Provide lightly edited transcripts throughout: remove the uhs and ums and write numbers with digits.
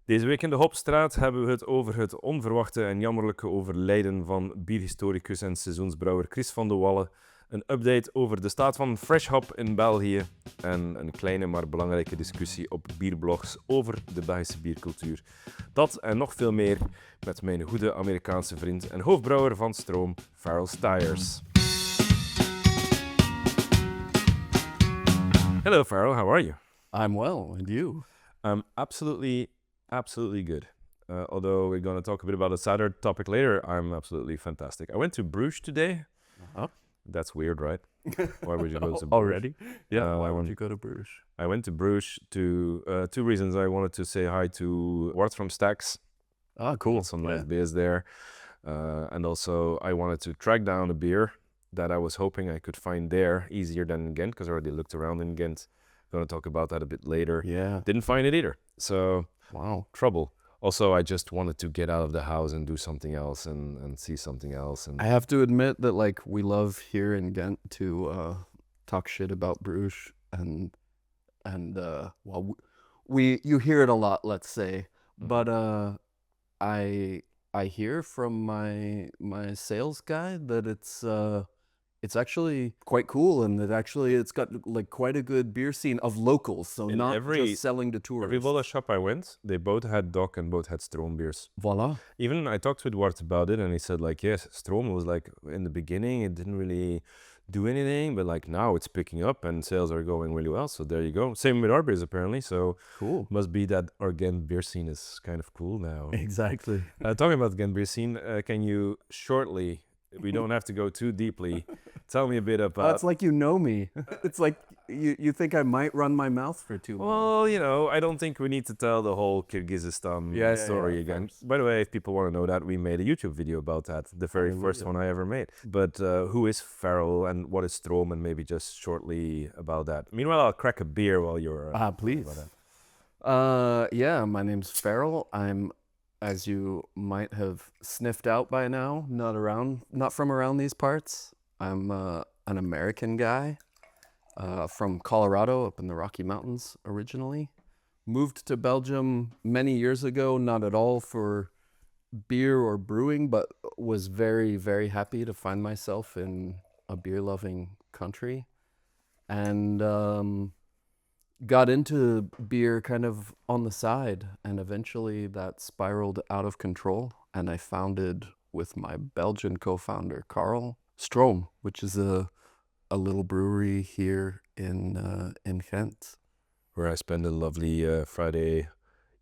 Deze week in de Hoppestraat hebben we het over het onverwachte en jammerlijke overlijden van bierhistoricus en seizoensbrouwer Chris Vandewalle. Een update over de staat van fresh hop in België. En een kleine maar belangrijke discussie op bierblogs over de Belgische biercultuur. Dat en nog veel meer met mijn goede Amerikaanse vriend en hoofdbrouwer van Stroom Farrell Styers. Hello Farrell, how are you? I'm well, and you? I'm absolutely good. Although we're going to talk a bit about a sadder topic later, I'm absolutely fantastic. I went to Bruges today. Uh-huh. That's weird, right? Why would you go to Bruges? Already? Yeah, why would you go to Bruges? I went to Bruges to two reasons. I wanted to say hi to Wart from Stacks. Ah, cool. Some nice beers there. And also I wanted to track down a beer that I was hoping I could find there easier than in Ghent, because I already looked around in Ghent. Going to talk about that a bit later. Yeah. Didn't find it either. So, Wow. trouble. Also, I just wanted to get out of the house and do something else and see something else. And I have to admit that, like, we love here in Ghent to talk shit about Bruges, and well, you hear it a lot, let's say. But I hear from my sales guy that it's actually quite cool, and that actually it's got like quite a good beer scene of locals, so In not every- just selling to tourists. every Volla shop I went, they both had Doc and both had Stroom beers. Voila. Even I talked with Wart about it, and he said, like, yes, Stroom was like, in the beginning, it didn't really do anything, but like now it's picking up and sales are going really well. So there you go. Same with our beers, apparently. So Cool. must be that our Ghent beer scene is kind of cool now. Exactly. Talking about the Ghent beer scene, can you shortly, we don't have to go too deeply, tell me a bit about... It's like you know me. It's like you think I might run my mouth for too long. Well, you know, I don't think we need to tell the whole Kyrgyzstan story of again. course. By the way, if people want to know that, we made a YouTube video about that, the very first Hallelujah. one I ever made. But who is Farrell and what is Stroom, and maybe just shortly about that. Meanwhile, I'll crack a beer while you're... Please. about that. Yeah, my name's Farrell. I'm, as you might have sniffed out by now, not from around these parts. I'm an American guy from Colorado, up in the Rocky Mountains originally. Moved to Belgium many years ago, not at all for beer or brewing, but was very, very happy to find myself in a beer-loving country. And got into beer kind of on the side, and eventually that spiraled out of control, and I founded with my Belgian co-founder Carl Stroom, which is a little brewery here in Ghent. Where I spent a lovely Friday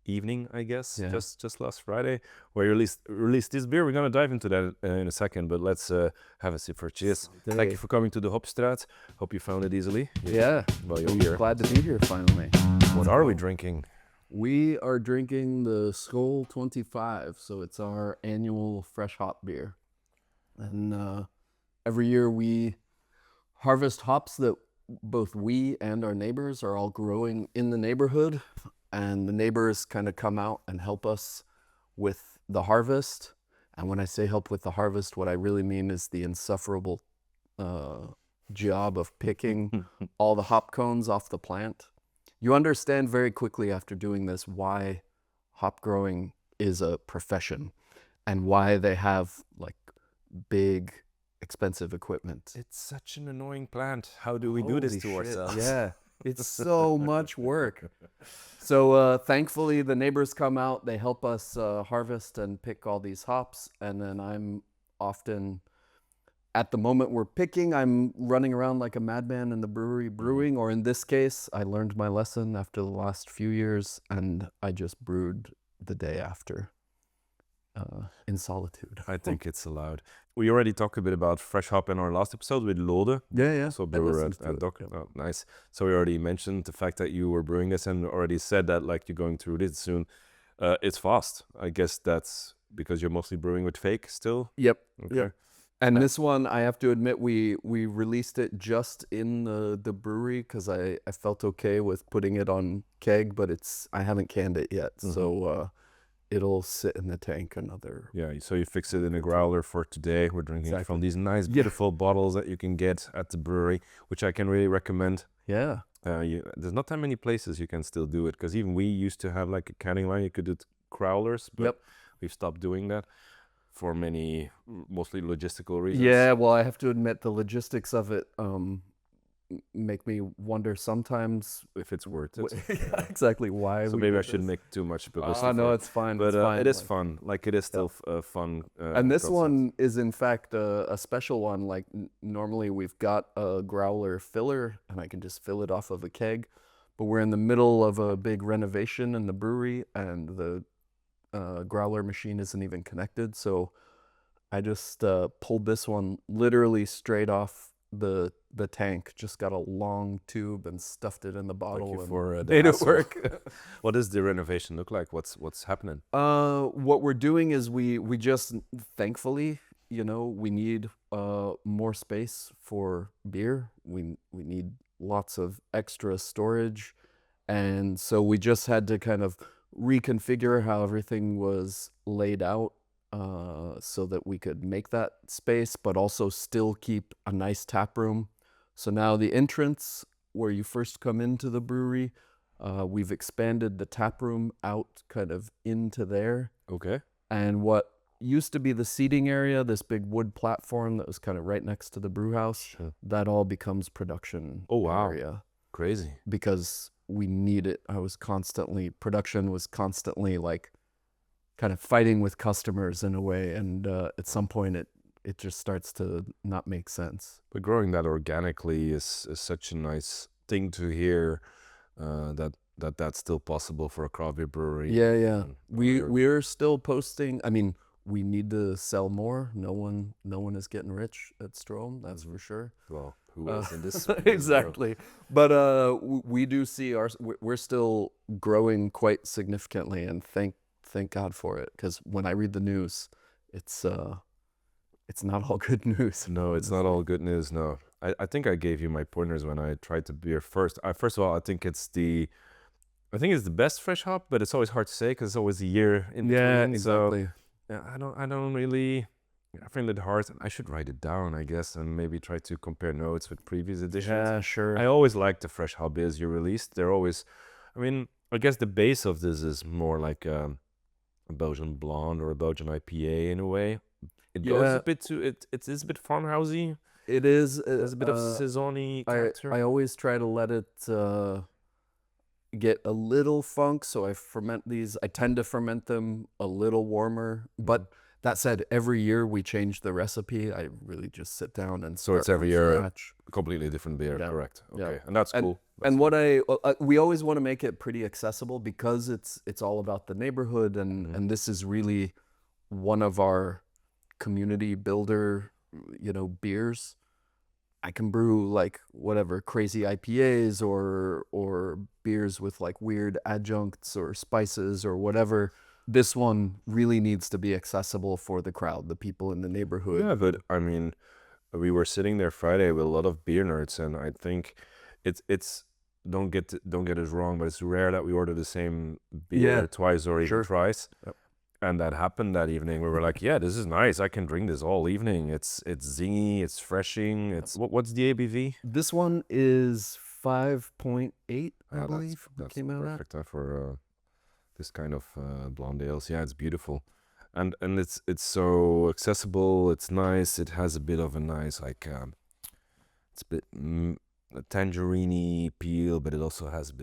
evening, I guess, Yeah. just last Friday, where you released this beer. We're going to dive into that in a second, but let's have a sip for cheers. Thank you for coming to the Hoppestraat. Hope you found it easily. Yeah, Well, you're I'm here. glad to be here finally. What are we drinking? We are drinking the Skol 25, so it's our annual fresh hop beer. And every year we harvest hops that both we and our neighbors are all growing in the neighborhood, and the neighbors kind of come out and help us with the harvest. And when I say help with the harvest, what I really mean is the insufferable job of picking all the hop cones off the plant. You understand very quickly after doing this why hop growing is a profession and why they have like big, expensive equipment. It's such an annoying plant. How do we do this Holy to shit. ourselves? Yeah, it's so much work. So thankfully the neighbors come out, they help us harvest and pick all these hops, and then I'm often, at the moment we're picking, I'm running around like a madman in the brewery brewing, or in this case, I learned my lesson after the last few years, and I just brewed the day after in solitude. I think it's allowed. We already talked a bit about fresh hop in our last episode with Lode. Yeah. So I brewer listened at to it, Doc. yeah. Oh, nice. So we already mentioned the fact that you were brewing this and already said that like you're going through this soon. It's fast. I guess that's because you're mostly brewing with fake still. Yep. Okay. Yeah. And this one, I have to admit, we released it just in the brewery because I felt okay with putting it on keg, but I haven't canned it yet. Mhm. So it'll sit in the tank another. Yeah, so you fix it in a growler for today. We're drinking Exactly. from these nice, Yeah. beautiful bottles that you can get at the brewery, which I can really recommend. Yeah. there's not that many places you can still do it, because even we used to have like a canning line. You could do growlers, but we've stopped doing that for many, mostly logistical reasons. Yeah, well, I have to admit the logistics of it make me wonder sometimes if it's worth it. yeah, exactly why. So maybe I shouldn't make too much publicity. Oh, no, it's fine. But it's fine. it is fun. Like it is still fun. And this process. one is in fact a special one. Like normally we've got a growler filler and I can just fill it off of a keg, but we're in the middle of a big renovation in the brewery and the growler machine isn't even connected. So I just pulled this one literally straight off the tank, just got a long tube and stuffed it in the bottle and made it work. What does the renovation look like? What's happening? What we're doing is we just, thankfully, we need more space for beer. We need lots of extra storage, and so we just had to kind of reconfigure how everything was laid out so that we could make that space, but also still keep a nice tap room. So now the entrance where you first come into the brewery, we've expanded the tap room out kind of into there. Okay. And what used to be the seating area, this big wood platform that was kind of right next to the brew house, that all becomes production area. Crazy. Because we need it. Production was constantly like kind of fighting with customers in a way. And at some point it just starts to not make sense. But growing that organically is such a nice thing to hear, that's still possible for a craft beer brewery. Yeah. We're still posting. I mean, we need to sell more. No one is getting rich at Stroom, that's for sure. Well, who is in this? Exactly. But we do see we're still growing quite significantly, and thank God for it. Because when I read the news, it's not all good news. No, it's not all good news. No, I think I gave you my pointers when I tried the beer first. First of all, I think it's the best fresh hop, but it's always hard to say because it's always a year in between. Yeah, exactly. So, yeah, I don't really. I find it hard. I should write it down, I guess, and maybe try to compare notes with previous editions. Yeah, sure. I always like the fresh hop beers you released. They're always. I mean, I guess the base of this is more like a Belgian blonde or a Belgian IPA in a way. It goes a bit to it. It is a bit farmhousey. It is. There's a bit of saison-y character. I always try to let it get a little funk, so I ferment these. I tend to ferment them a little warmer. But that said, every year we change the recipe. I really just sit down and so it's every year a completely different beer. Yeah. Correct. Okay, Yeah. and that's cool. And what we always want to make it pretty accessible because it's all about the neighborhood, and this is really one of our community builder, beers. I can brew like whatever crazy IPAs or beers with like weird adjuncts or spices or whatever. This one really needs to be accessible for the crowd, the people in the neighborhood. Yeah, but I mean, we were sitting there Friday with a lot of beer nerds, and I think it's don't get us wrong, but it's rare that we order the same beer twice or even thrice. Yep. And that happened that evening. We were like, yeah, this is nice. I can drink this all evening. It's zingy, it's freshing. It's what's the ABV? This one is 5.8, I believe. That's came out perfect for this kind of blonde ales. Yeah, it's beautiful, and it's so accessible. It's nice. It has a bit of a nice it's a bit a tangerine peel, but it also has a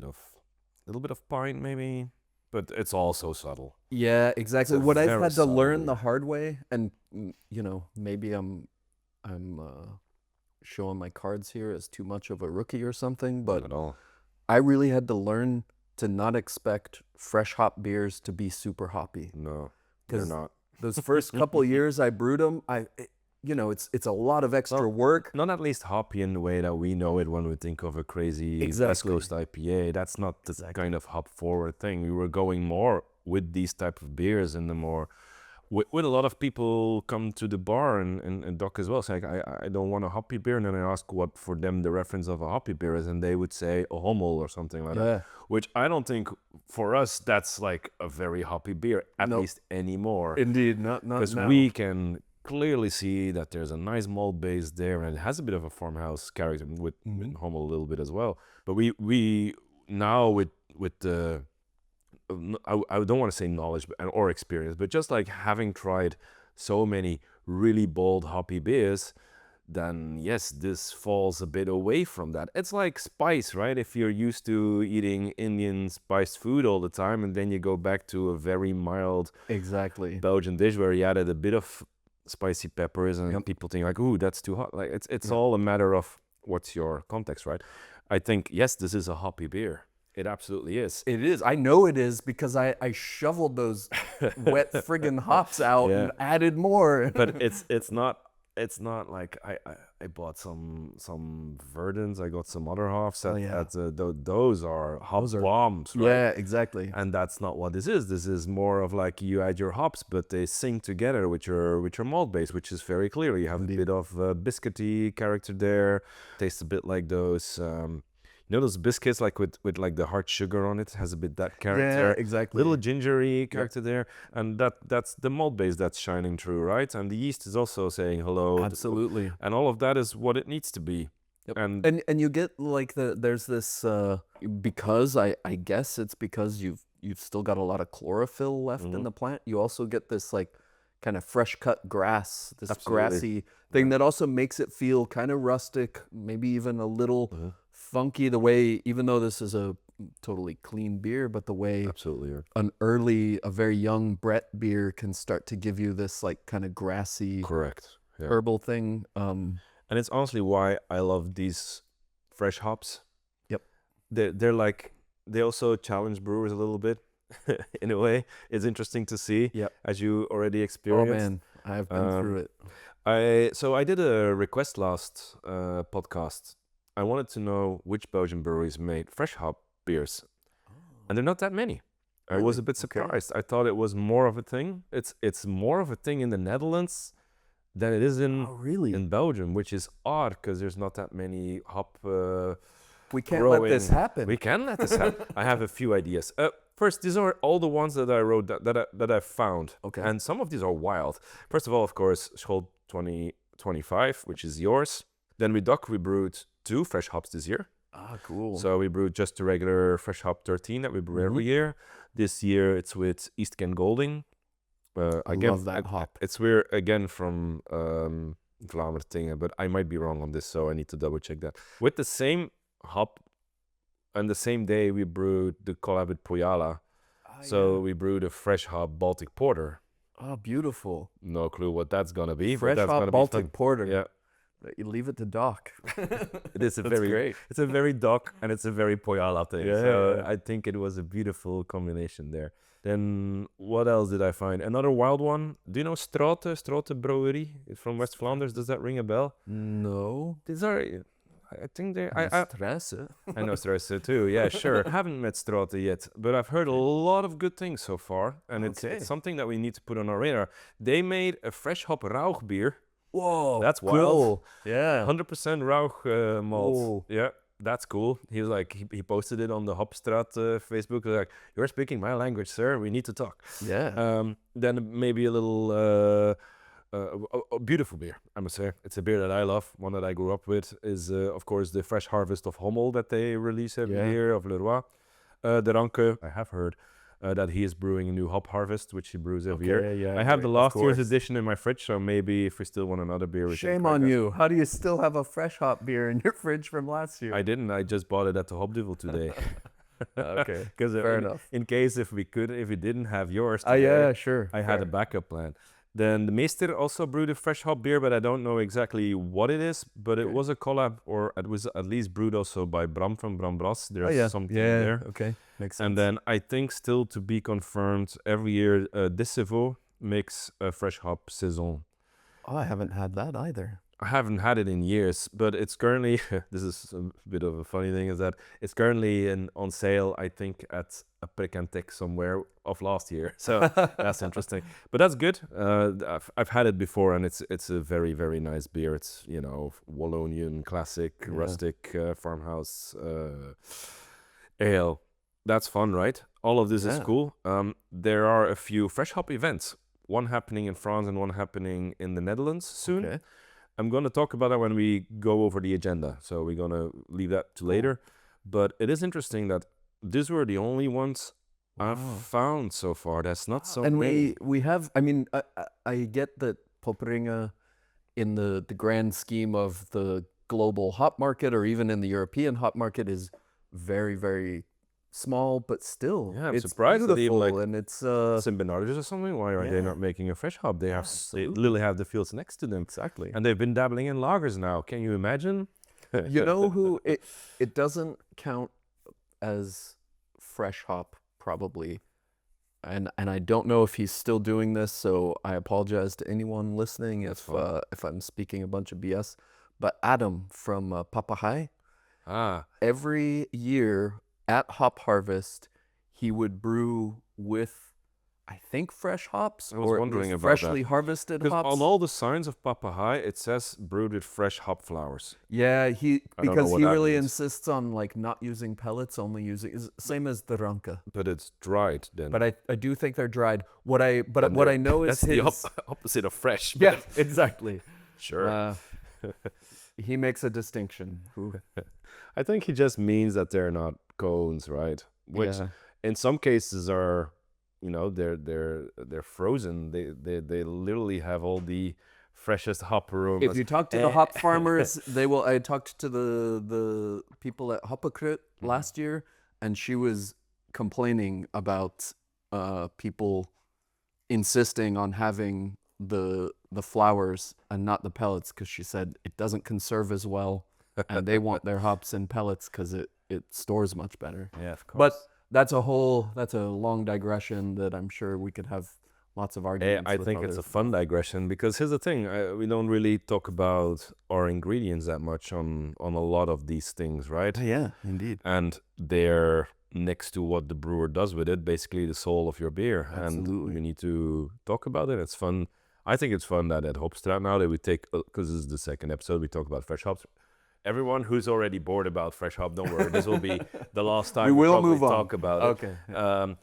little bit of pine maybe. But it's all so subtle. Yeah, exactly. What I've had to learn the beer. hard way, and maybe I'm showing my cards here as too much of a rookie or something, but Not at all. I really had to learn to not expect fresh hop beers to be super hoppy. No, they're 'Cause not. Those first couple years I brewed them, it's a lot of extra work. Not at least hoppy in the way that we know it when we think of a crazy West Coast IPA. That's not the kind of hop forward thing. We were going more with these type of beers and the more with a lot of people come to the bar and Doc as well. It's like I don't want a hoppy beer, and then I ask what for them the reference of a hoppy beer is, and they would say a Hummel or something like that. Which I don't think for us that's like a very hoppy beer, at least anymore. Indeed, not because now. we can clearly see that there's a nice malt base there, and it has a bit of a farmhouse character with Hummel a little bit as well. But we now with the I don't want to say knowledge or experience, but just like having tried so many really bold hoppy beers, then yes, this falls a bit away from that. It's like spice, right? If you're used to eating Indian spiced food all the time, and then you go back to a very mild Exactly. Belgian dish where you added a bit of spicy peppers, and people think like, "Ooh, that's too hot." Like it's all a matter of what's your context, right? I think yes, this is a hoppy beer. It absolutely is. It is. I know it is because I shoveled those wet friggin' hops out and added more. But it's not like I bought some Verdens. I got some other hops. Those are hop bombs, right? Yeah, exactly. And that's not what this is. This is more of like you add your hops, but they sing together with your malt base, which is very clear. You have a bit of biscuity character there. Tastes a bit like those. You know those biscuits like with like the hard sugar on it, has a bit that character. Yeah, exactly. Little gingery character there, and that's the malt base that's shining through, right? And the yeast is also saying hello. Absolutely. And all of that is what it needs to be. Yep. And you get like there's this because I guess it's because you've still got a lot of chlorophyll left in the plant. You also get this like kind of fresh cut grass, this grassy thing that also makes it feel kind of rustic, maybe even a little funky, the way, even though this is a totally clean beer, but the way a very young Brett beer can start to give you this like kind of grassy herbal thing. And it's honestly why I love these fresh hops. Yep. They're like, they also challenge brewers a little bit in a way. It's interesting to see, as you already experienced. Oh man, I've been through it. So I did a request last podcast. I wanted to know which Belgian breweries made fresh hop beers, and they're not that many. Really? I was a bit surprised. I thought it was more of a thing. It's more of a thing in the Netherlands than it is in Belgium, which is odd because there's not that many hop. We can't let this happen. We can let this happen. I have a few ideas. First, these are all the ones that I wrote that I found. Okay. And some of these are wild. First of all, of course, School 2025, which is yours. Then with Doc, we brewed 2 fresh hops this year. Ah, cool. So we brewed just the regular fresh hop 13 that we brew every year. This year it's with Eastken Golding. I love that hop. It's weird again from Vlaanderen, but I might be wrong on this, so I need to double check that. With the same hop, on the same day we brewed the collab with Poyala. We brewed a fresh hop Baltic Porter. Oh, beautiful. No clue what that's gonna be. Fresh but that's hop gonna Baltic be Porter. Yeah. You leave it to Doc. It is great. It's a very Doc and it's a very Poyala thing. Yeah, so I think it was a beautiful combination there. Then what else did I find? Another wild one. Do you know Strote Brewery? It's from West Flanders. Does that ring a bell? No. These are, I think they. Stresse. I know Stresse too. Yeah, sure. I haven't met Strote yet, but I've heard a lot of good things so far, and it's something that we need to put on our radar. They made a fresh hop Rauch beer. Whoa, that's wild. Cool. Yeah, 100% Rauch malt. Whoa. Yeah, that's cool. He was like, he posted it on the Hoppestraat Facebook. He was like, "You're speaking my language, sir. We need to talk." Yeah. Then maybe a little a beautiful beer, I must say. It's a beer that I love. One that I grew up with is, of course, the fresh harvest of Hummel that they release every year of Leroy. De Ranke, I have heard that he is brewing a new hop harvest, which he brews every year. Yeah, I have the last year's edition in my fridge, so maybe if we still want another beer, we Shame on you. How do you still have a fresh hop beer in your fridge from last year? I didn't. I just bought it at the Hopduvel today. Okay, fair enough. In case if we didn't have yours today, yeah, sure. I had a backup plan. Then the Meester also brewed a fresh hop beer, but I don't know exactly what it is. But it was a collab, or it was at least brewed also by Bram from Bram Bras. There's something there. Okay, makes sense. And then I think still to be confirmed, every year Dissevo makes a fresh hop saison. Oh, I haven't had that either. I haven't had it in years, but it's currently, this is a bit of a funny thing, is that it's currently on sale, I think, at a Prick and Tick somewhere of last year. So that's interesting. But that's good. I've had it before, and it's a very, very nice beer. It's, Wallonian, classic, rustic, farmhouse ale. That's fun, right? All of this is cool. There are a few fresh hop events. one happening in France and one happening in the Netherlands soon. Okay. I'm going to talk about that when we go over the agenda. So we're going to leave that to later. But it is interesting that these were the only ones I've found so far. That's not so And many. we have, I mean, I get that Poperinge in the grand scheme of the global hop market or even in the European hop market is very, very small, but still, Yeah, I'm it's surprised that even, beautiful like, and it's St. Bernardus or something. Why are they Yeah. not making a fresh hop? They Absolutely. literally have the fields next to them. exactly. And they've been dabbling in lagers now. Can you imagine? You know who it doesn't count as fresh hop probably, and I don't know if he's still doing this, so I apologize to anyone listening if I'm speaking a bunch of BS. But Adam from Papahai, every year at Hop Harvest, he would brew with, I think, fresh hops I was or at wondering least about freshly that. harvested Because hops. on all the signs of Papahai, it says brewed with fresh hop flowers. Yeah, I don't know because what he that really means. insists on like not using pellets, only using same as the ranka. But it's dried then. But I do think they're dried. What I And know is that's the his opposite of fresh. yeah, but exactly. sure. He makes a distinction. I think he just means that they're not cones, right? Which Yeah. in some cases are, they're frozen. They literally have all the freshest hop aromas. If you talk to the hop farmers, they will. I talked to the people at Hoppestraat last year, and she was complaining about people insisting on having the flowers and not the pellets because she said it doesn't conserve as well, and they want their hops in pellets because it stores much better. Yeah, of course. But that's a long digression that I'm sure we could have lots of arguments. I with think it's a others. fun digression because here's the thing: we don't really talk about our ingredients that much on a lot of these things, right? Yeah, indeed. And they're next to what the brewer does with it, basically the soul of your beer. Absolutely. And you need to talk about it. It's fun. I think it's fun that at Hoppestraat now that we take, because this is the second episode, we talk about fresh hops. Everyone who's already bored about fresh hop, don't worry. This will be the last time We will probably move on. talk about it. Okay.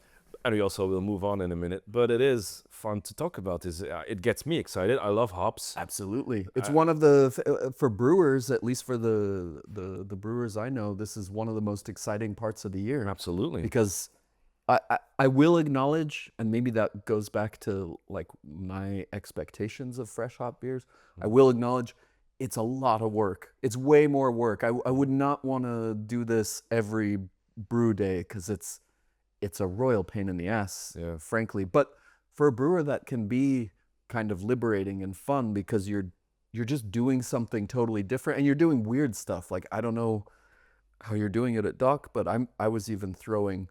And we also will move on in a minute. But it is fun to talk about this. It gets me excited. I love hops. Absolutely. It's one of the for brewers, at least for the brewers I know, this is one of the most exciting parts of the year. Absolutely. Because I will acknowledge, and maybe that goes back to like my expectations of fresh hop beers. I will acknowledge it's a lot of work. It's way more work. I would not want to do this every brew day because it's a royal pain in the ass, frankly. But for a brewer, that can be kind of liberating and fun because you're just doing something totally different and you're doing weird stuff. Like, I don't know how you're doing it at Doc, but I was even throwing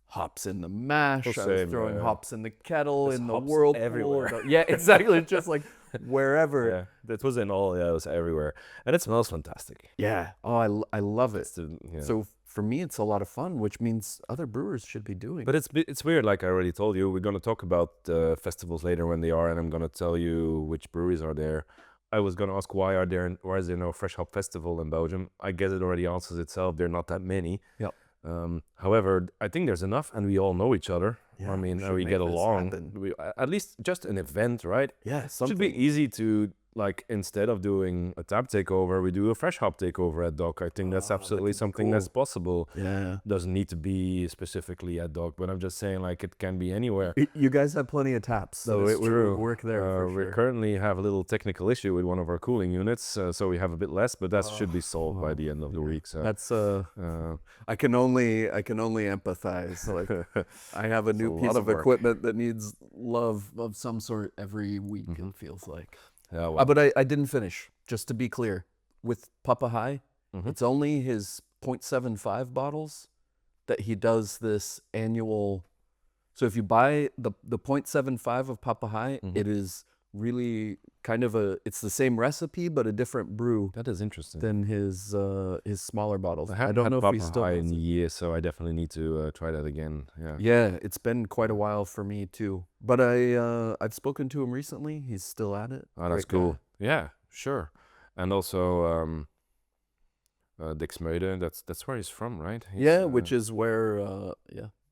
hops in the mash. I was throwing hops in the kettle, There's in the hops whirlpool. everywhere. Yeah, exactly. It's just like wherever. Yeah, that was in all. Yeah, it was everywhere, and it smells fantastic. Yeah. Oh, I love it. Yeah. So for me, it's a lot of fun, which means other brewers should be doing. But it's weird. Like I already told you, we're gonna talk about festivals later when they are, and I'm gonna tell you which breweries are there. I was gonna ask why is there no fresh hop festival in Belgium? I guess it already answers itself. There are not that many. Yep. However, I think there's enough, and we all know each other. Yeah, I mean, we should we make get this along. happen. At least just an event, right? Yeah, It something. should be easy to, like, instead of doing a tap takeover, we do a fresh hop takeover at Doc. I think that's absolutely something that's possible. Yeah. Doesn't need to be specifically at Doc, but I'm just saying, like, it can be anywhere. You guys have plenty of taps, so That is it would true. work there for We sure. currently have a little technical issue with one of our cooling units, so we have a bit less, but that should be solved by the end of the week. So That's I can only empathize. Like, I have a new a piece lot of of work. equipment that needs love of some sort every week. It feels like. yeah, well, But I didn't finish. Just to be clear, with Papahai, it's only his 0.75 bottles that he does this annual. So if you buy the 0.75 of Papahai, it is really kind of it's the same recipe but a different brew that is interesting. than his smaller bottles. I haven't don't had know if he Papa still High has in it. years, so I definitely need to try that again. Yeah. Yeah, it's been quite a while for me too. But I've spoken to him recently. He's still at it. Oh, that's Great guy. cool. Yeah, sure. And also Dick Smeuden, that's where he's from, right? Yeah, which is where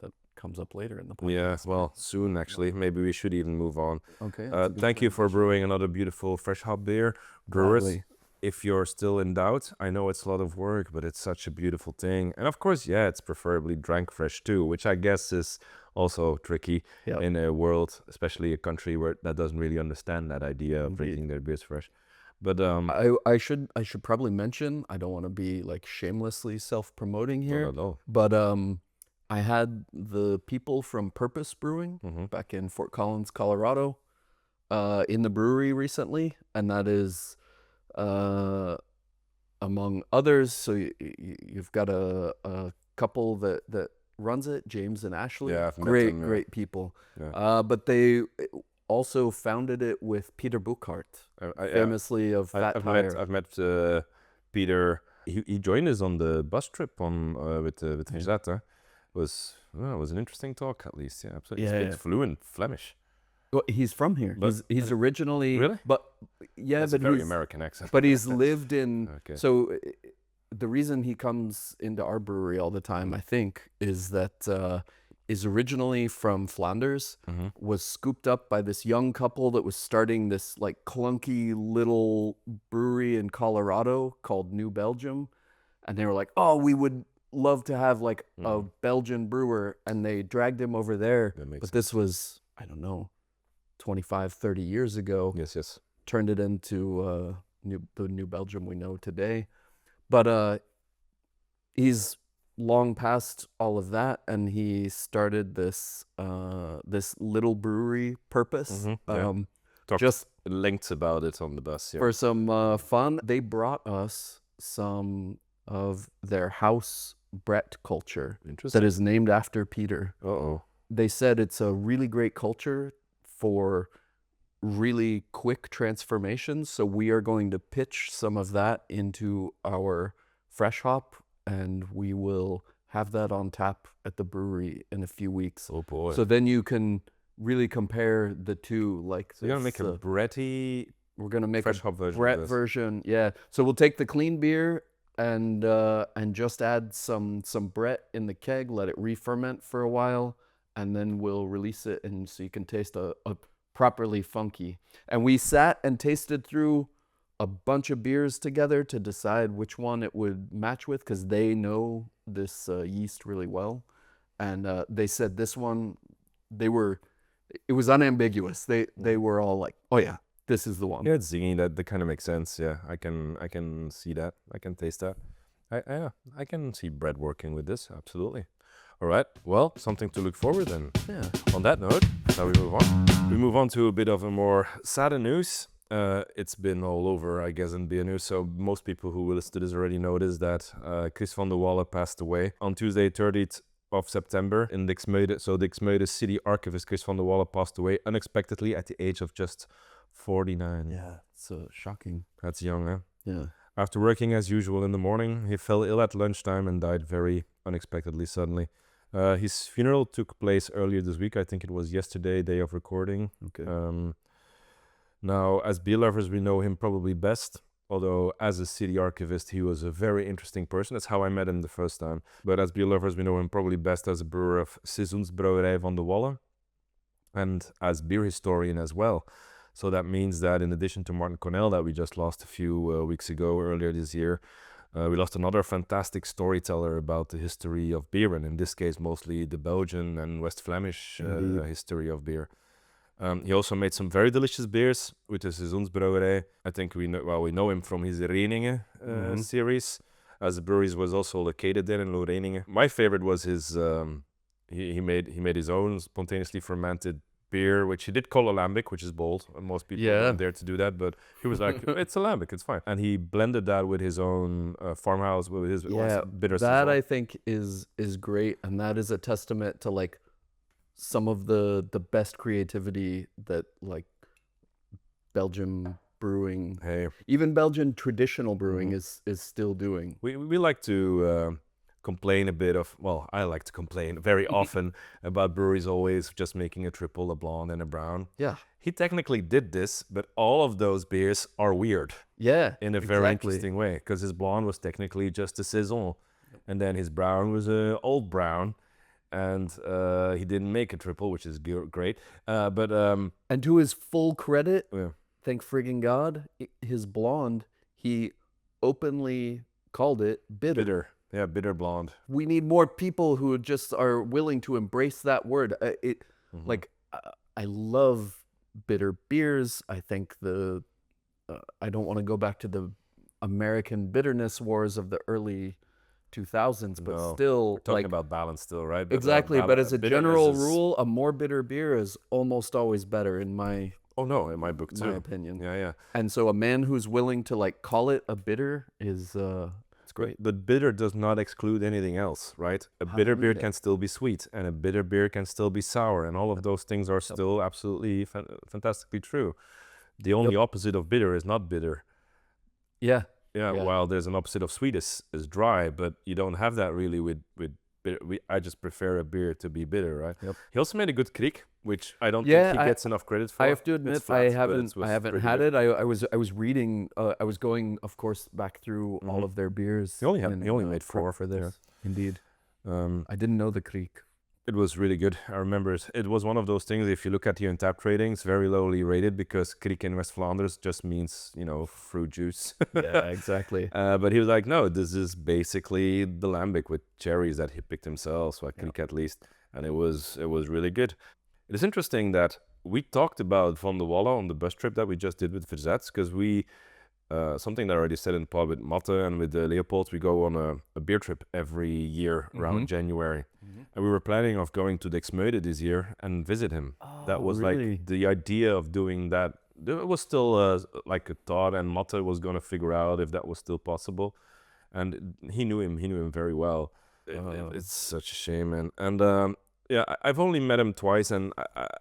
that comes up later in the podcast. Yeah, well, soon actually. Maybe we should even move on. Okay. Thank you for brewing another beautiful fresh hop beer. Brewers, Gladly. if you're still in doubt, I know it's a lot of work, but it's such a beautiful thing. And of course, yeah, it's preferably drank fresh too, which I guess is also tricky Yep. in a world, especially a country that doesn't really understand that idea of Indeed. drinking their beers fresh. But I should probably mention, I don't want to be like shamelessly self-promoting here, not at all. but I had the people from Purpose Brewing Mhm. back in Fort Collins, Colorado, in the brewery recently, and that is among others. So you've got a couple that runs it, James and Ashley. Yeah, I've met great them, yeah. great people. Yeah. But they also founded it with Peter Buchart, famously of Fat Tire. I've met Peter. He joined us on the bus trip on with Gered. It was an interesting talk, at least. Yeah, absolutely. Yeah, He speaks fluent Flemish. Well, he's from here. But- He's originally Really? but yeah, That's but a very he's American accent. but he's lived in. Okay. So the reason he comes into our brewery all the time, I think, is that is originally from Flanders, Mhm. was scooped up by this young couple that was starting this like clunky little brewery in Colorado called New Belgium, and they were like, "Oh, we would love to have like a Belgian brewer," and they dragged him over there. That makes But this was, I don't know, 25, 30 years ago. Yes. Turned it into the New Belgium we know today. But he's long past all of that, and he started this this little brewery Purpose. Mhm, yeah. Talked Just linked about it on the bus. Yeah. for some fun. They brought us some of their house Brett culture Interesting. that is named after Peter. Uh-oh. They said it's a really great culture for really quick transformations. So we are going to pitch some of that into our fresh hop, and we will have that on tap at the brewery in a few weeks. Oh boy. So then you can really compare the two. Like, So you're gonna make a this, bready we're gonna make fresh a hop version. of Brett this. version. Yeah. So we'll take the clean beer and just add some Brett in the keg, let it re-ferment for a while, and then we'll release it, and so you can taste a properly funky. And we sat and tasted through a bunch of beers together to decide which one it would match with, because they know this yeast really well. And they said this one, it was unambiguous. They were all like, oh yeah, this is the one. Yeah, it's zingy. That kind of makes sense. Yeah, I can see that. I can taste that. I can see bread working with this. Absolutely. All right. Well, something to look forward then. Yeah. On that note, shall we move on? We move on to a bit of a more sadder news. It's been all over, I guess, in beer news. So most people who will listen to this already noticed that Chris Vandewalle passed away on Tuesday, 30th of September in Dixmude. So Dixmude city archivist Chris Vandewalle passed away unexpectedly at the age of just 49. Yeah. It's shocking. That's young, huh? Yeah. After working as usual in the morning, he fell ill at lunchtime and died very unexpectedly suddenly. His funeral took place earlier this week. I think it was yesterday, day of recording. Okay. Now, as beer lovers, we know him probably best. Although, as a city archivist, he was a very interesting person. That's how I met him the first time. But as beer lovers, we know him probably best as a brewer of Seizoensbrouwer Vandewalle and as beer historian as well. So that means that in addition to Martin Cornell that we just lost a few weeks ago, earlier this year, we lost another fantastic storyteller about the history of beer, and in this case, mostly the Belgian and West Flemish history of beer. He also made some very delicious beers with the Seizoensbrouwer. I think we know him from his Reiningen series, as the brewery was also located there in Reiningen. My favorite was his. He made his own spontaneously fermented beer, which he did call alambic, which is bold. And most people aren't there to do that, but he was like, it's alambic, it's fine. And he blended that with his own farmhouse, with his bitter that saison. I think is great, and that is a testament to like some of the best creativity that like Belgian brewing, even Belgian traditional brewing is still doing. We like to complain a bit of, well, I like to complain very often about breweries always just making a triple, a blonde, and a brown. Yeah. He technically did this, but all of those beers are weird. Yeah. In a very interesting way, because his blonde was technically just a saison, and then his brown was a old brown, and he didn't make a triple, which is great. But And to his full credit, yeah. thank friggin' God, his blonde, he openly called it bitter. Bitter. Yeah, bitter blonde. We need more people who just are willing to embrace that word. I love bitter beers. I think I don't want to go back to the American bitterness wars of the early 2000s, but No, still, we're talking about balance still, right? But, exactly. But as a bitterness general is- rule, a more bitter beer is almost always better in my Oh no, in my book too. opinion. Yeah. And so a man who's willing to like call it a bitter is it's great. But bitter does not exclude anything else, right? A bitter beer Hallelujah. can still be sweet, and a bitter beer can still be sour, and all of those things are still absolutely fantastically true. The only opposite of bitter is not bitter. Yeah. Yeah, Yeah. while there's an opposite of sweet is dry, but you don't have that really with bitter. I just prefer a beer to be bitter, right? Yep. He also made a good kriek, which I don't Yeah, think he gets enough credit for. I have to It's admit, flat, I but haven't was pretty had good. it. I was reading. I was going, of course, back through all of their beers. He only made prep 4 for this. Indeed, I didn't know the creek. It was really good. I remember it was one of those things, if you look at the Untapped ratings, very lowly rated because kriek in West Flanders just means, fruit juice. Yeah, exactly. But he was like, no, this is basically the lambic with cherries that he picked himself, so I kriek at least. And it was really good. It is interesting that we talked about Vandewalle on the bus trip that we just did with Verzets, because we, something that I already said in the pod with Matte and with Leopold, we go on a beer trip every year around January. And we were planning of going to Dixmude this year and visit him. That was really? like the idea of doing that. There was still like a thought, and Matte was going to figure out if that was still possible. And he knew him very well. It's such a shame, and yeah, I've only met him twice, and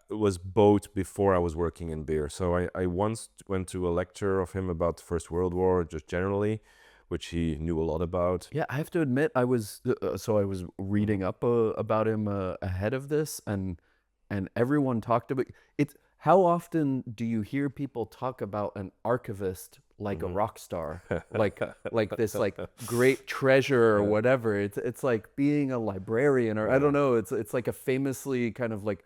it was both before I was working in beer. So I once went to a lecture of him about the First World War, just generally, which he knew a lot about. Yeah, I have to admit, I was reading up about him ahead of this, and everyone talked about it. How often do you hear people talk about an archivist like a rock star, like this like great treasure or whatever? It's like being a librarian, or I don't know. It's like a famously kind of like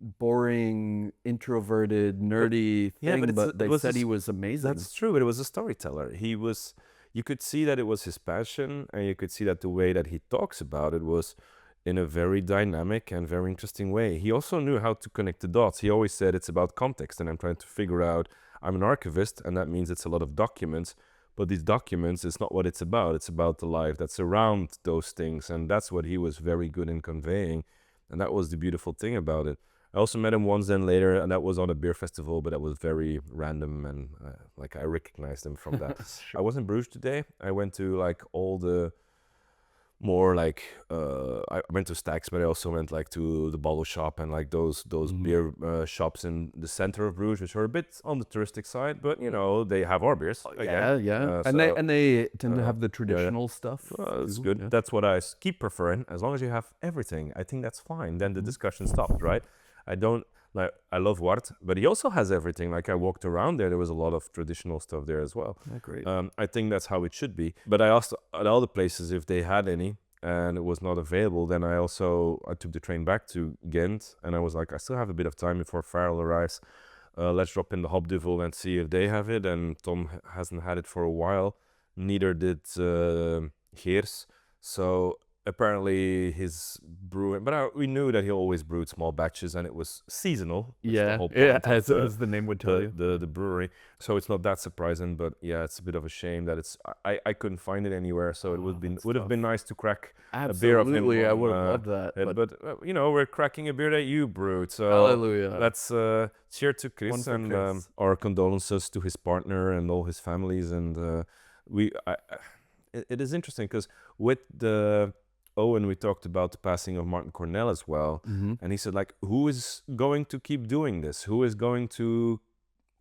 boring, introverted, nerdy thing, but they said he was amazing. That's true. It was a storyteller. You could see that it was his passion, and you could see that the way that he talks about it was in a very dynamic and very interesting way. He also knew how to connect the dots. He always said it's about context, and I'm trying to figure out, I'm an archivist, and that means it's a lot of documents, but these documents is not what it's about. It's about the life that's around those things, and that's what he was very good in conveying, and that was the beautiful thing about it. I also met him once then later, and that was on a beer festival, but that was very random, and like I recognized him from that. Sure. I was in Bruges today. I went to like all the more like I went to Stacks, but I also went like to the bottle shop and like those beer shops in the center of Bruges, which are a bit on the touristic side, but they have our beers. Yeah. And they tend to have the traditional stuff. It's too, good. yeah. That's what I keep preferring. As long as you have everything, I think that's fine. Then the discussion stops, right? I love Wart, but he also has everything. Like I walked around there was a lot of traditional stuff there as well. Yeah, great. I think that's how it should be. But I asked at all the places if they had any, and it was not available. Then I took the train back to Ghent, and I was like, I still have a bit of time before Farrell arrives. Let's drop in the Hopduvel and see if they have it. And Tom hasn't had it for a while. Neither did Geers. So apparently his brewing, but we knew that he always brewed small batches, and it was seasonal. Yeah, whole yeah, point of as the name would tell you. the brewery. So it's not that surprising, but yeah, it's a bit of a shame that I couldn't find it anywhere. So it would have been nice to crack a beer of him. Absolutely, I would have loved that. But we're cracking a beer that you brewed. So Hallelujah. let's cheer to Chris, One for and Chris. our condolences to his partner and all his families. And it is interesting because with the Owen, we talked about the passing of Martin Cornell as well. And he said, like, who is going to keep doing this? Who is going to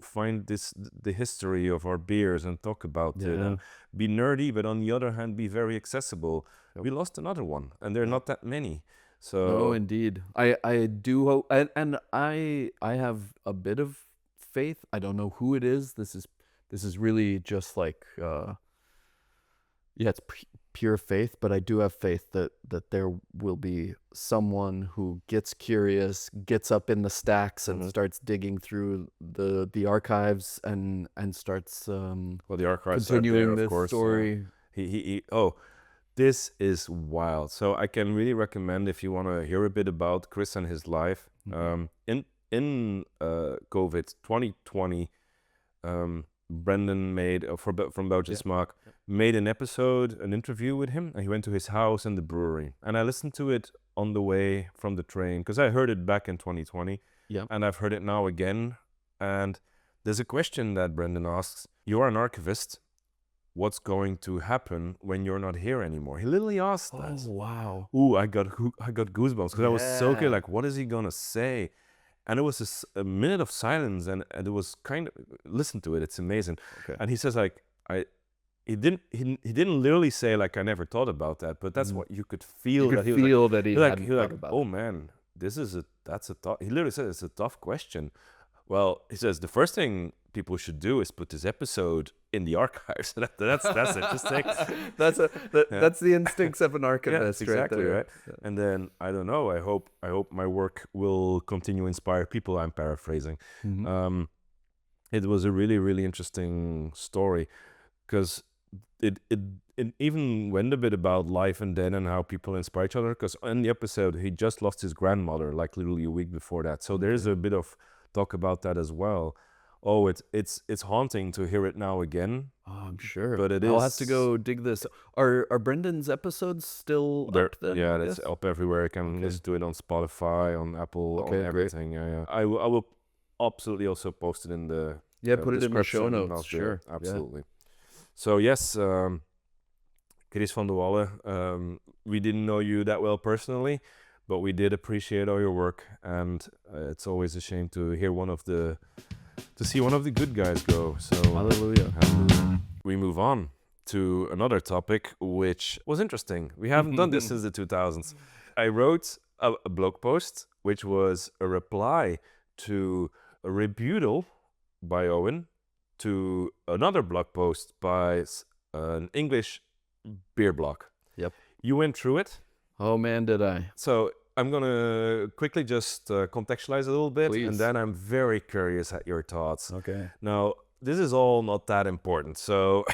find the history of our beers and talk about it and be nerdy, but on the other hand, be very accessible? We lost another one, and there are not that many. So Oh, indeed. I do hope, and I have a bit of faith. I don't know who it is. This is really just like, it's pure faith, but I do have faith that there will be someone who gets curious, gets up in the stacks and starts digging through the archives and starts Well, the archives continuing are there, this of course. story. This is wild. So I can really recommend, if you want to hear a bit about Chris and his life. In COVID 2020, Brendan from Belgian Smaak made an interview with him, and he went to his house and the brewery. And I listened to it on the way from the train, because I heard it back in 2020, and I've heard it now again. And there's a question that Brendan asks: "You're an archivist. What's going to happen when you're not here anymore?" He literally asked that. Oh, wow. Ooh, I got goosebumps, because I was so clear, like, what is he gonna say? And it was a minute of silence, and it was kind of, listen to it, it's amazing. Okay. And he says, like, he didn't literally say, like, I never thought about that, but that's what you could feel. You could feel that he hadn't thought about oh man, that's a tough. He literally said it's a tough question. Well, he says the first thing people should do is put this episode in the archives. That's interesting. That's the instincts of an archivist, exactly right? Right. Yeah. And then I don't know. I hope my work will continue to inspire people. I'm paraphrasing. It was a really, really interesting story, because it even went a bit about life and death and how people inspire each other. Because in the episode, he just lost his grandmother, like literally a week before that. So there's a bit of talk about that as well. Oh, it's haunting to hear it now again. Oh, I'm sure. But I'll have to go dig this. Are Brendan's episodes still up then? Yeah, it's up everywhere. You can listen to it on Spotify, on Apple, on everything. Great. Yeah. I will absolutely also post it in the put it in the show notes. Sure, absolutely. So yes, Chris Vandewalle, we didn't know you that well personally, but we did appreciate all your work, and it's always a shame to see one of the good guys go. So hallelujah. We move on to another topic, which was interesting. We haven't done this since the 2000s. I wrote a blog post, which was a reply to a rebuttal by Owen to another blog post by an English beer blog. Yep. You went through it. Oh man, did I. So I'm going to quickly just contextualize a little bit. Please. And then I'm very curious at your thoughts. Okay. Now, this is all not that important. So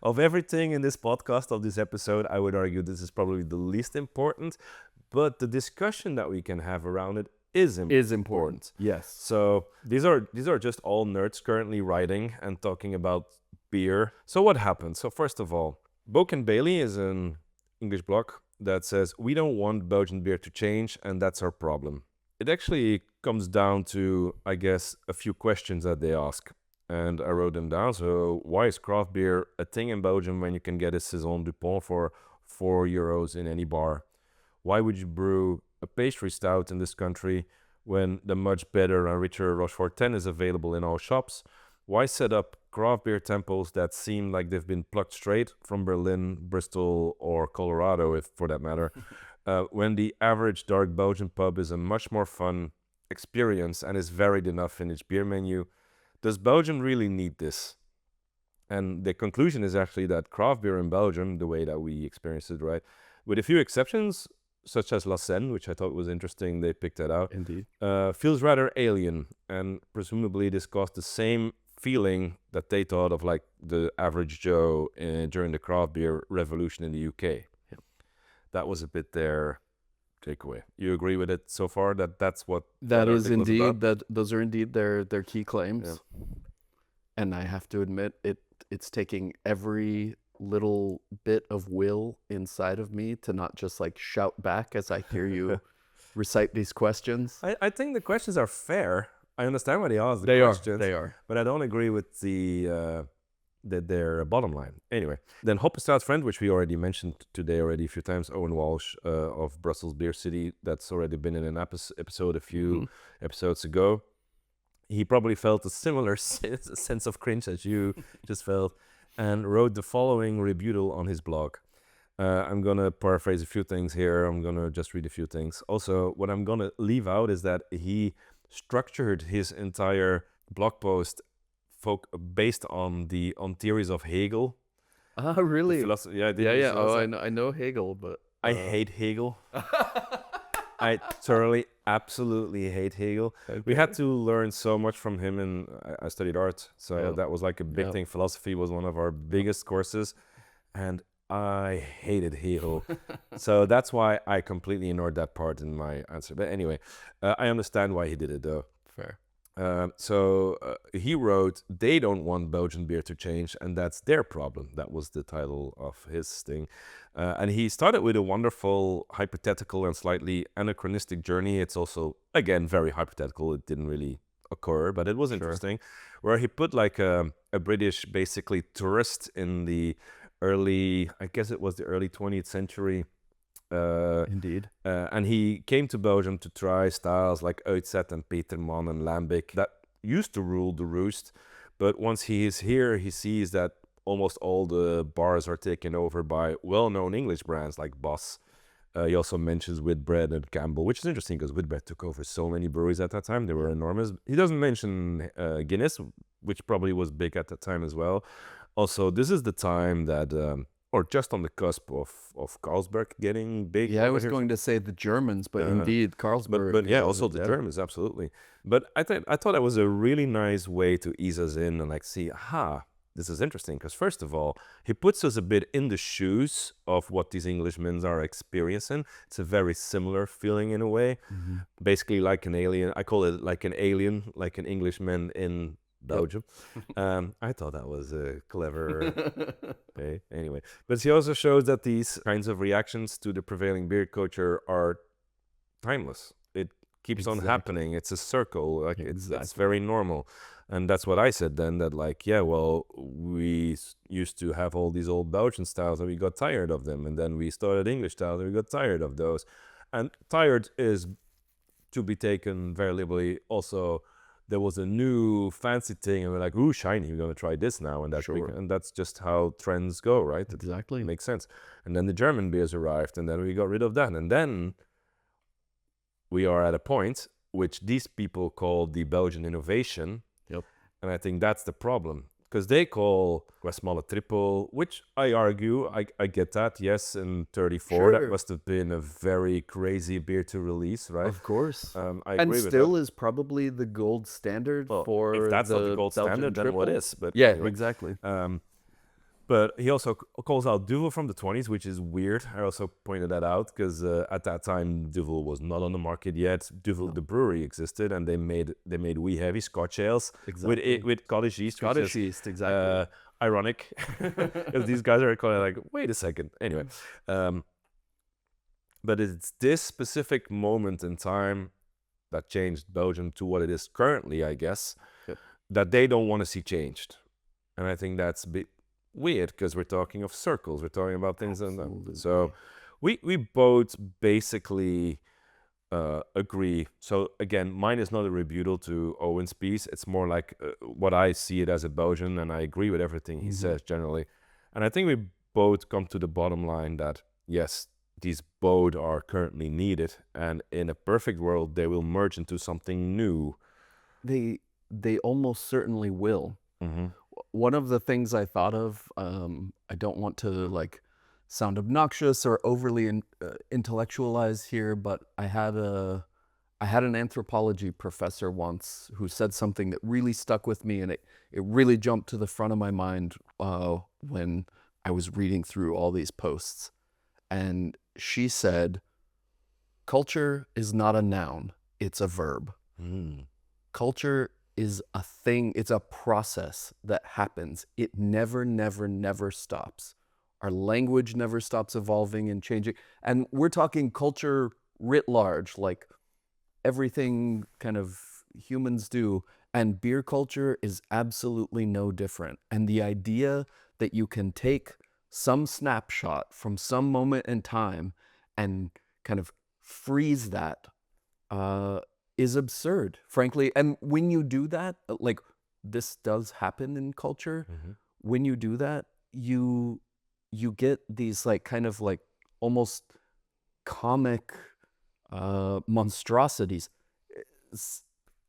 of everything in this podcast, of this episode, I would argue this is probably the least important. But the discussion that we can have around it is important. Yes. So these are just all nerds currently writing and talking about beer. So what happened? So first of all, Boak and Bailey is an English blog that says, we don't want Belgian beer to change, and that's our problem. It actually comes down to, I guess, a few questions that they ask. And I wrote them down. So why is craft beer a thing in Belgium when you can get a Saison Dupont for €4 in any bar? Why would you brew a pastry stout in this country when the much better and richer Rochefort 10 is available in all shops? Why set up craft beer temples that seem like they've been plucked straight from Berlin, Bristol, or Colorado, if for that matter, when the average dark Belgian pub is a much more fun experience and is varied enough in its beer menu? Does Belgium really need this? And the conclusion is actually that craft beer in Belgium, the way that we experience it, right, with a few exceptions, such as La Seine, which I thought was interesting, they picked that out. Indeed. Feels rather alien, and presumably this caused the same feeling that they thought of like the average Joe during the craft beer revolution in the UK. Yeah. That was a bit their takeaway. You agree with it so far? That's what that is indeed that those are indeed their key claims. Yeah. And I have to admit it's taking every little bit of will inside of me to not just like shout back as I hear you recite these questions. I think the questions are fair. I understand why they ask the questions. They are. But I don't agree with their bottom line. Anyway, then Hoppestraat friend, which we already mentioned today a few times, Owen Walsh of Brussels Beer City, that's already been in an episode a few episodes ago. He probably felt a similar sense of cringe as you just felt, and wrote the following rebuttal on his blog. I'm going to paraphrase a few things here. I'm going to just read a few things. Also, what I'm going to leave out is that he structured his entire blog post based on theories of Hegel, Oh, really? Philosophy. Yeah, I did. Yeah. Oh, philosophy. I know Hegel, but I hate Hegel. I thoroughly, absolutely hate Hegel. We had to learn so much from him, and I studied art, so Yep. that was like a big Yep. thing. Philosophy was one of our biggest courses, and I hated Hegel. So that's why I completely ignored that part in my answer. But anyway, I understand why he did it, though. Fair. He wrote, "They don't want Belgian beer to change, and that's their problem." That was the title of his thing. And he started with a wonderful, hypothetical, and slightly anachronistic journey. It's also, again, very hypothetical. It didn't really occur, but it was interesting, where he put like a British, basically, tourist in the early, I guess it was the early 20th century. Indeed. And he came to Belgium to try styles like Uitzet and Peterman and Lambic that used to rule the roost. But once he is here, he sees that almost all the bars are taken over by well-known English brands like Boss. He also mentions Whitbread and Campbell, which is interesting because Whitbread took over so many breweries at that time. They were enormous. He doesn't mention Guinness, which probably was big at that time as well. Also, this is the time that... or just on the cusp of Carlsberg getting big. Yeah, I was going to say the Germans, but indeed Carlsberg. But yeah, also the Germans, absolutely. But I thought that was a really nice way to ease us in and like see, this is interesting. Because first of all, he puts us a bit in the shoes of what these Englishmen are experiencing. It's a very similar feeling in a way. Mm-hmm. Basically like an alien. I call it like an alien, like an Englishman in Belgium. I thought that was a clever... Okay, anyway. But he also shows that these kinds of reactions to the prevailing beer culture are timeless. It keeps on happening. It's a circle. Like it's very normal. And that's what I said then, that like, yeah, well, we used to have all these old Belgian styles and we got tired of them. And then we started English styles and we got tired of those. And tired is to be taken very liberally. Also, there was a new fancy thing and we're like, ooh, shiny, we're going to try this now. And that's just how trends go, right? Exactly. It makes sense. And then the German beers arrived and then we got rid of that. And then we are at a point which these people call the Belgian innovation. Yep. And I think that's the problem. Because they call Westmalle Triple, which I argue, I get that, yes, in 34, that must have been a very crazy beer to release, right? Of course. I agree and with still that. is probably the gold standard for if that's the not the gold Belgian standard, then triple. what is? But yeah, anyway. exactly. But he also calls out Duvel from the 20s, which is weird. I also pointed that out because at that time Duvel was not on the market yet. Duvel, the brewery, existed, and they made wee heavy Scotch ales with Scottish yeast. Scottish yeast, exactly. Ironic, because these guys are kind of like, wait a second. Anyway, but it's this specific moment in time that changed Belgium to what it is currently, I guess, that they don't want to see changed, and I think that's a bit weird because we're talking of circles, we're talking about things. And so we both basically agree. So again, mine is not a rebuttal to Owen's piece. It's more like what I see it as a Belgian, and I agree with everything he says generally. And I think we both come to the bottom line that yes, these both are currently needed, and in a perfect world they will merge into something new. They almost certainly will. One of the things I thought of, I don't want to like sound obnoxious or overly intellectualize here, but I had an anthropology professor once who said something that really stuck with me, and it really jumped to the front of my mind when I was reading through all these posts. And she said, culture is not a noun, it's a verb. Culture is a thing, it's a process that happens. It never, never, never stops. Our language never stops evolving and changing. And we're talking culture writ large, like everything kind of humans do. And beer culture is absolutely no different. And the idea that you can take some snapshot from some moment in time and kind of freeze that is absurd, frankly. And when you do that, like this does happen in culture, when you do that, you get these like kind of like almost comic monstrosities.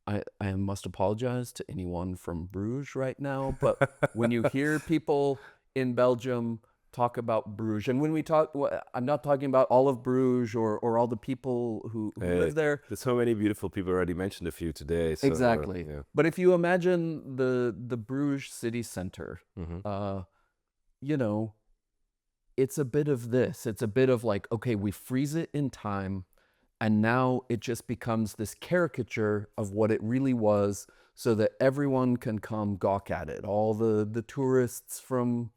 I must apologize to anyone from Bruges right now, but when you hear people in Belgium talk about Bruges. And when we talk, I'm not talking about all of Bruges or all the people who live there. There's so many beautiful people, already mentioned a few today. So, Exactly. yeah. But if you imagine the Bruges city center, you know, it's a bit of this. It's a bit of like, okay, we freeze it in time, and now it just becomes this caricature of what it really was, so that everyone can come gawk at it. All the tourists from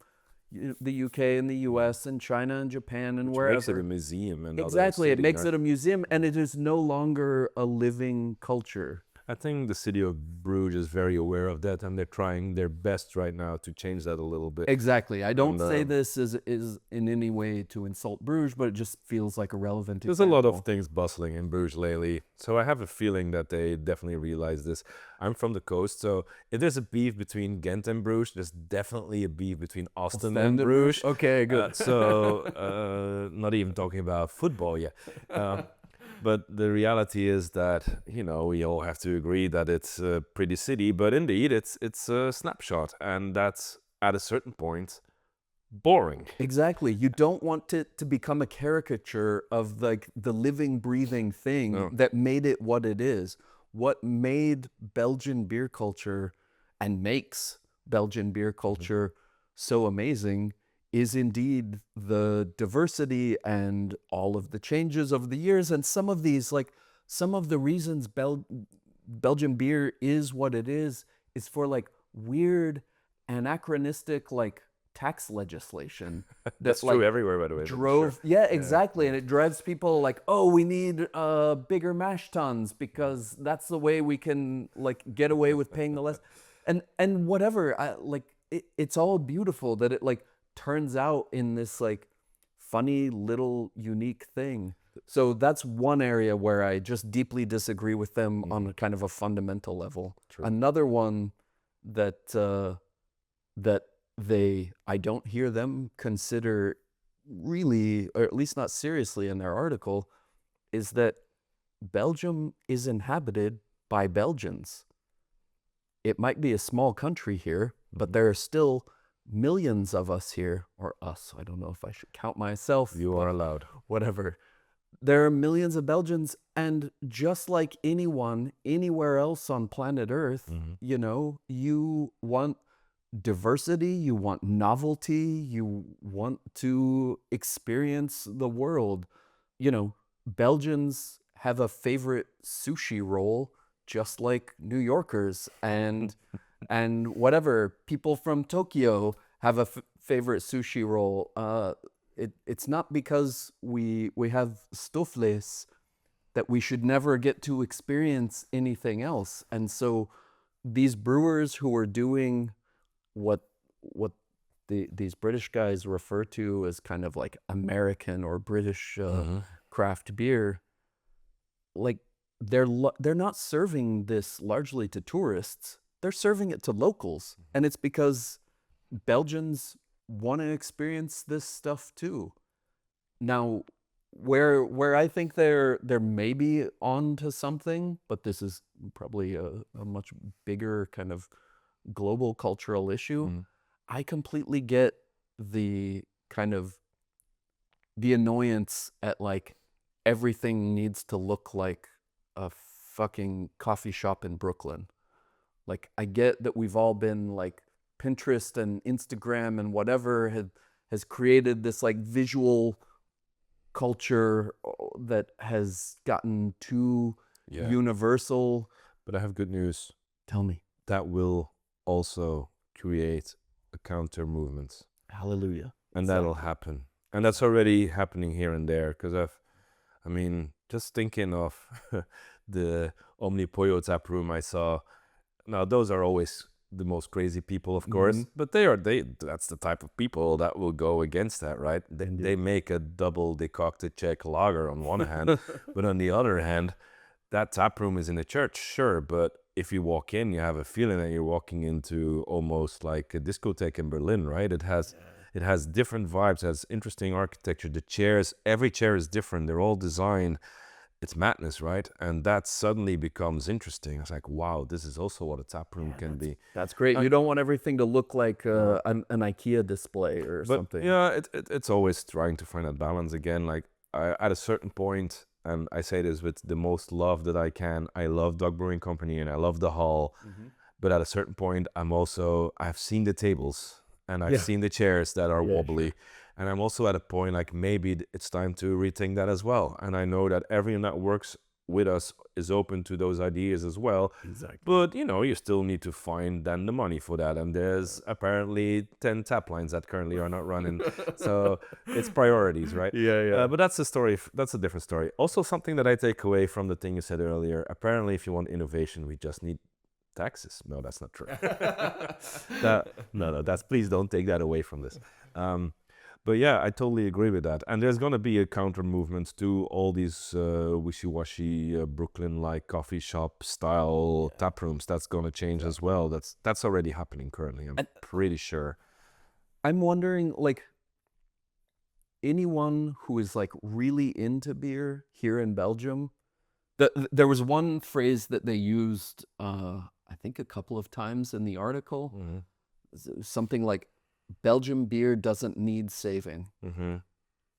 the UK and the US and China and Japan and wherever. Makes it a museum. And Exactly. It makes it a museum, and it is no longer a living culture. I think the city of Bruges is very aware of that, and they're trying their best right now to change that a little bit. Exactly. I don't say this is in any way to insult Bruges, but it just feels like a relevant There's example. a lot of things bustling in Bruges lately, so I have a feeling that they definitely realize this. I'm from the coast, so if there's a beef between Ghent and Bruges, there's definitely a beef between Ostend and Bruges. Okay, good. Not even talking about football yet. But the reality is that, you know, we all have to agree that it's a pretty city, but indeed it's a snapshot, and that's at a certain point boring. Exactly. You don't want it to become a caricature of like the living, breathing thing that made it what it is. What made Belgian beer culture and makes Belgian beer culture so amazing is indeed the diversity and all of the changes over the years. And some of these, like some of the reasons Belgian beer is what it is for like weird anachronistic like tax legislation. That's true everywhere, by the way. Drove, exactly. And it drives people like, oh, we need bigger mash tuns because that's the way we can like get away with paying the less. And whatever, it's all beautiful that it like turns out in this like funny little unique thing. So that's one area where I just deeply disagree with them on a kind of a fundamental level. True. Another one that I don't hear them consider really, or at least not seriously in their article, is that Belgium is inhabited by Belgians. It might be a small country here, but there are still millions of us here, or us. I don't know if I should count myself. You are allowed. Whatever. There are millions of Belgians, and just like anyone, anywhere else on planet Earth, you know, you want diversity, you want novelty, you want to experience the world. You know, Belgians have a favorite sushi roll, just like New Yorkers, and whatever. People from Tokyo have a favorite sushi roll. It's not because we have stoufles that we should never get to experience anything else. And so these brewers who are doing what these British guys refer to as kind of like American or British craft beer, like they're not serving this largely to tourists. They're serving it to locals, and it's because Belgians want to experience this stuff too. Now, where I think they're maybe on to something, but this is probably a much bigger kind of global cultural issue. I completely get the kind of the annoyance at like everything needs to look like a fucking coffee shop in Brooklyn. Like, I get that we've all been like Pinterest and Instagram and whatever has created this like visual culture that has gotten too universal. But I have good news. Tell me. That will also create a counter movement. Hallelujah. And that'll happen. And that's already happening here and there, because just thinking of the Omni Pollo tap room I saw. Now, those are always the most crazy people, of course, but that's the type of people that will go against that, right? They make a double decocted Czech lager on one hand, but on the other hand, that tap room is in a church, sure, but if you walk in, you have a feeling that you're walking into almost like a discotheque in Berlin, right? It has different vibes, it has interesting architecture. The chairs, every chair is different. They're all designed it's madness, right? And that suddenly becomes interesting. It's like, wow, this is also what a tap room can be. That's great. You don't want everything to look like an IKEA display or But something. yeah, it's always trying to find that balance again. Like at a certain point, and I say this with the most love that I can, I love Dog Brewing Company and I love the hall. But at a certain point, I've seen the tables and I've seen the chairs that are wobbly. Sure. And I'm also at a point like maybe it's time to rethink that as well. And I know that everyone that works with us is open to those ideas as well. Exactly. But, you still need to find then the money for that. And there's apparently 10 tap lines that currently are not running. So it's priorities, right? Yeah. But that's a story. That's a different story. Also, something that I take away from the thing you said earlier, apparently if you want innovation, we just need taxes. No, that's not true. No, please don't take that away from this. But yeah, I totally agree with that. And there's going to be a counter movement to all these wishy-washy Brooklyn-like coffee shop style tap rooms. That's going to change as well. That's already happening currently, I'm pretty sure. I'm wondering, like, anyone who is like really into beer here in Belgium, there was one phrase that they used, I think a couple of times in the article, something like, Belgian beer doesn't need saving.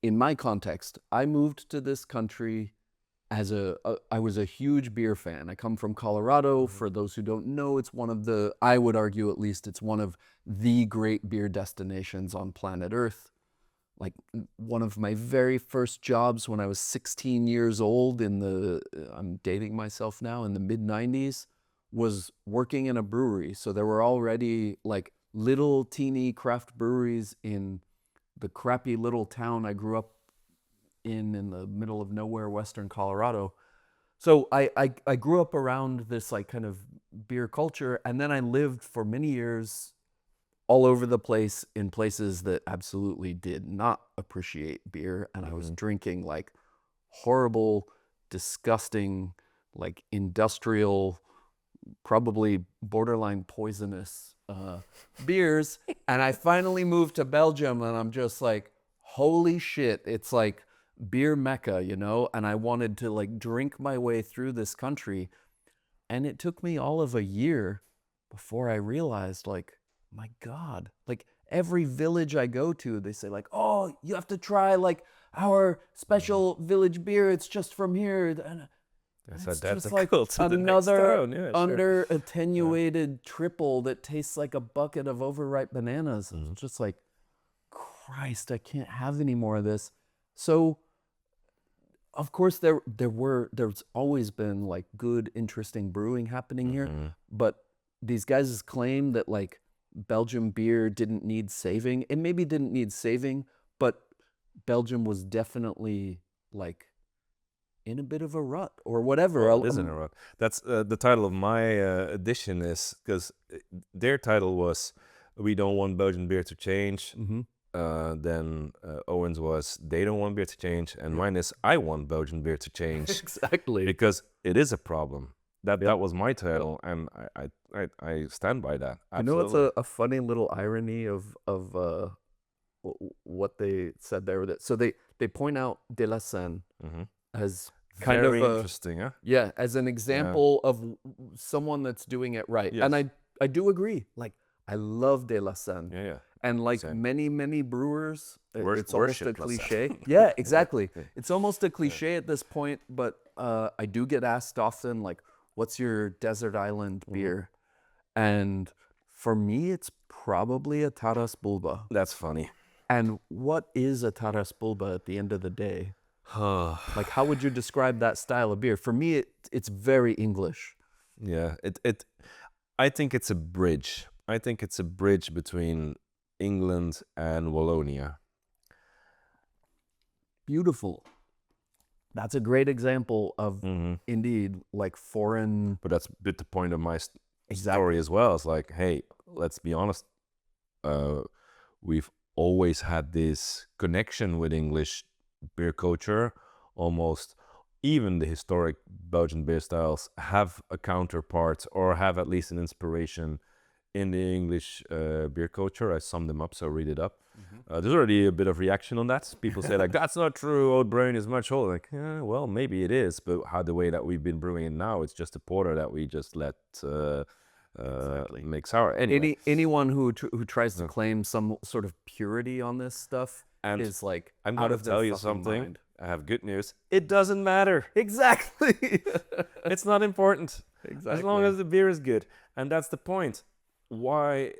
In my context, I moved to this country as I was a huge beer fan. I come from Colorado. For those who don't know, it's I would argue at least, it's one of the great beer destinations on planet Earth. Like one of my very first jobs when I was 16 years old I'm dating myself now, in the mid-90s, was working in a brewery. So there were already like little teeny craft breweries in the crappy little town I grew up in the middle of nowhere, Western Colorado. So I grew up around this like kind of beer culture, and then I lived for many years all over the place in places that absolutely did not appreciate beer, and I was drinking like horrible, disgusting, like industrial, probably borderline poisonous beers. And I finally moved to Belgium, and I'm just like, holy shit, it's like beer mecca, and I wanted to like drink my way through this country. And it took me all of a year before I realized, like, my God, like every village I go to, they say like, oh, you have to try like our special village beer. It's just from here. And it's just like another under attenuated triple that tastes like a bucket of overripe bananas. It's just like, Christ, I can't have any more of this. So, of course, there's always been like good, interesting brewing happening here, but these guys' claim that like Belgian beer didn't need saving, it maybe didn't need saving, but Belgium was definitely like in a bit of a rut or whatever. Well, it is in a rut. That's the title of my edition, is because their title was "We Don't Want Belgian Beer to Change." Then Owen's was "They Don't Want Beer to Change," and mine is "I Want Belgian Beer to Change." Exactly, because it is a problem. That was my title, and I stand by that. Absolutely. It's a funny little irony of what they said there. So they point out De La Seine as kind Very of interesting, huh? Yeah, as an example of someone that's doing it right. Yes. And I do agree. Like, I love De La Seine. Yeah. And like many brewers, it's almost a cliche. Yeah, exactly. It's almost a cliche at this point, but I do get asked often, like, what's your desert island beer? And for me, it's probably a Taras Bulba. That's funny. And what is a Taras Bulba at the end of the day? Like, how would you describe that style of beer? For me, it's very English. Yeah, I think it's a bridge. I think it's a bridge between England and Wallonia. Beautiful. That's a great example of, indeed, like foreign... But that's a bit the point of my story as well. It's like, hey, let's be honest. We've always had this connection with English beer culture. Almost even the historic Belgian beer styles have a counterpart or have at least an inspiration in the English beer culture. I summed them up, so read it up. There's already a bit of reaction on that. People say like, that's not true, old brewing is much older. Like, well, maybe it is, but the way that we've been brewing it now, it's just a porter that we just let make sour. Anyway. Anyone who tries to claim some sort of purity on this stuff And is like I'm out going of to their tell you fucking something. mind. I have good news. It doesn't matter. Exactly. It's not important. Exactly. As long as the beer is good. And that's the point. Why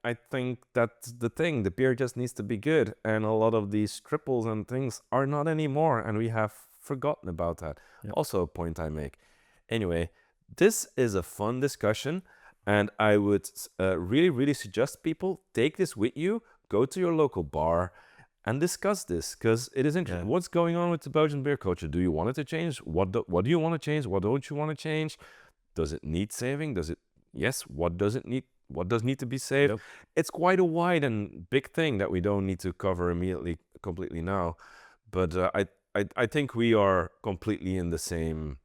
I think that's the thing. The beer just needs to be good. And a lot of these triples and things are not anymore. And we have forgotten about that. Yep. Also a point I make. Anyway, this is a fun discussion. And I would really, really suggest people take this with you. Go to your local bar and discuss this, because it is interesting. Yeah. What's going on with the Belgian beer culture? Do you want it to change? What do you want to change? What don't you want to change? Does it need saving? Yes, what does it need? What does need to be saved? Yep. It's quite a wide and big thing that we don't need to cover completely now. But I think we are completely in the same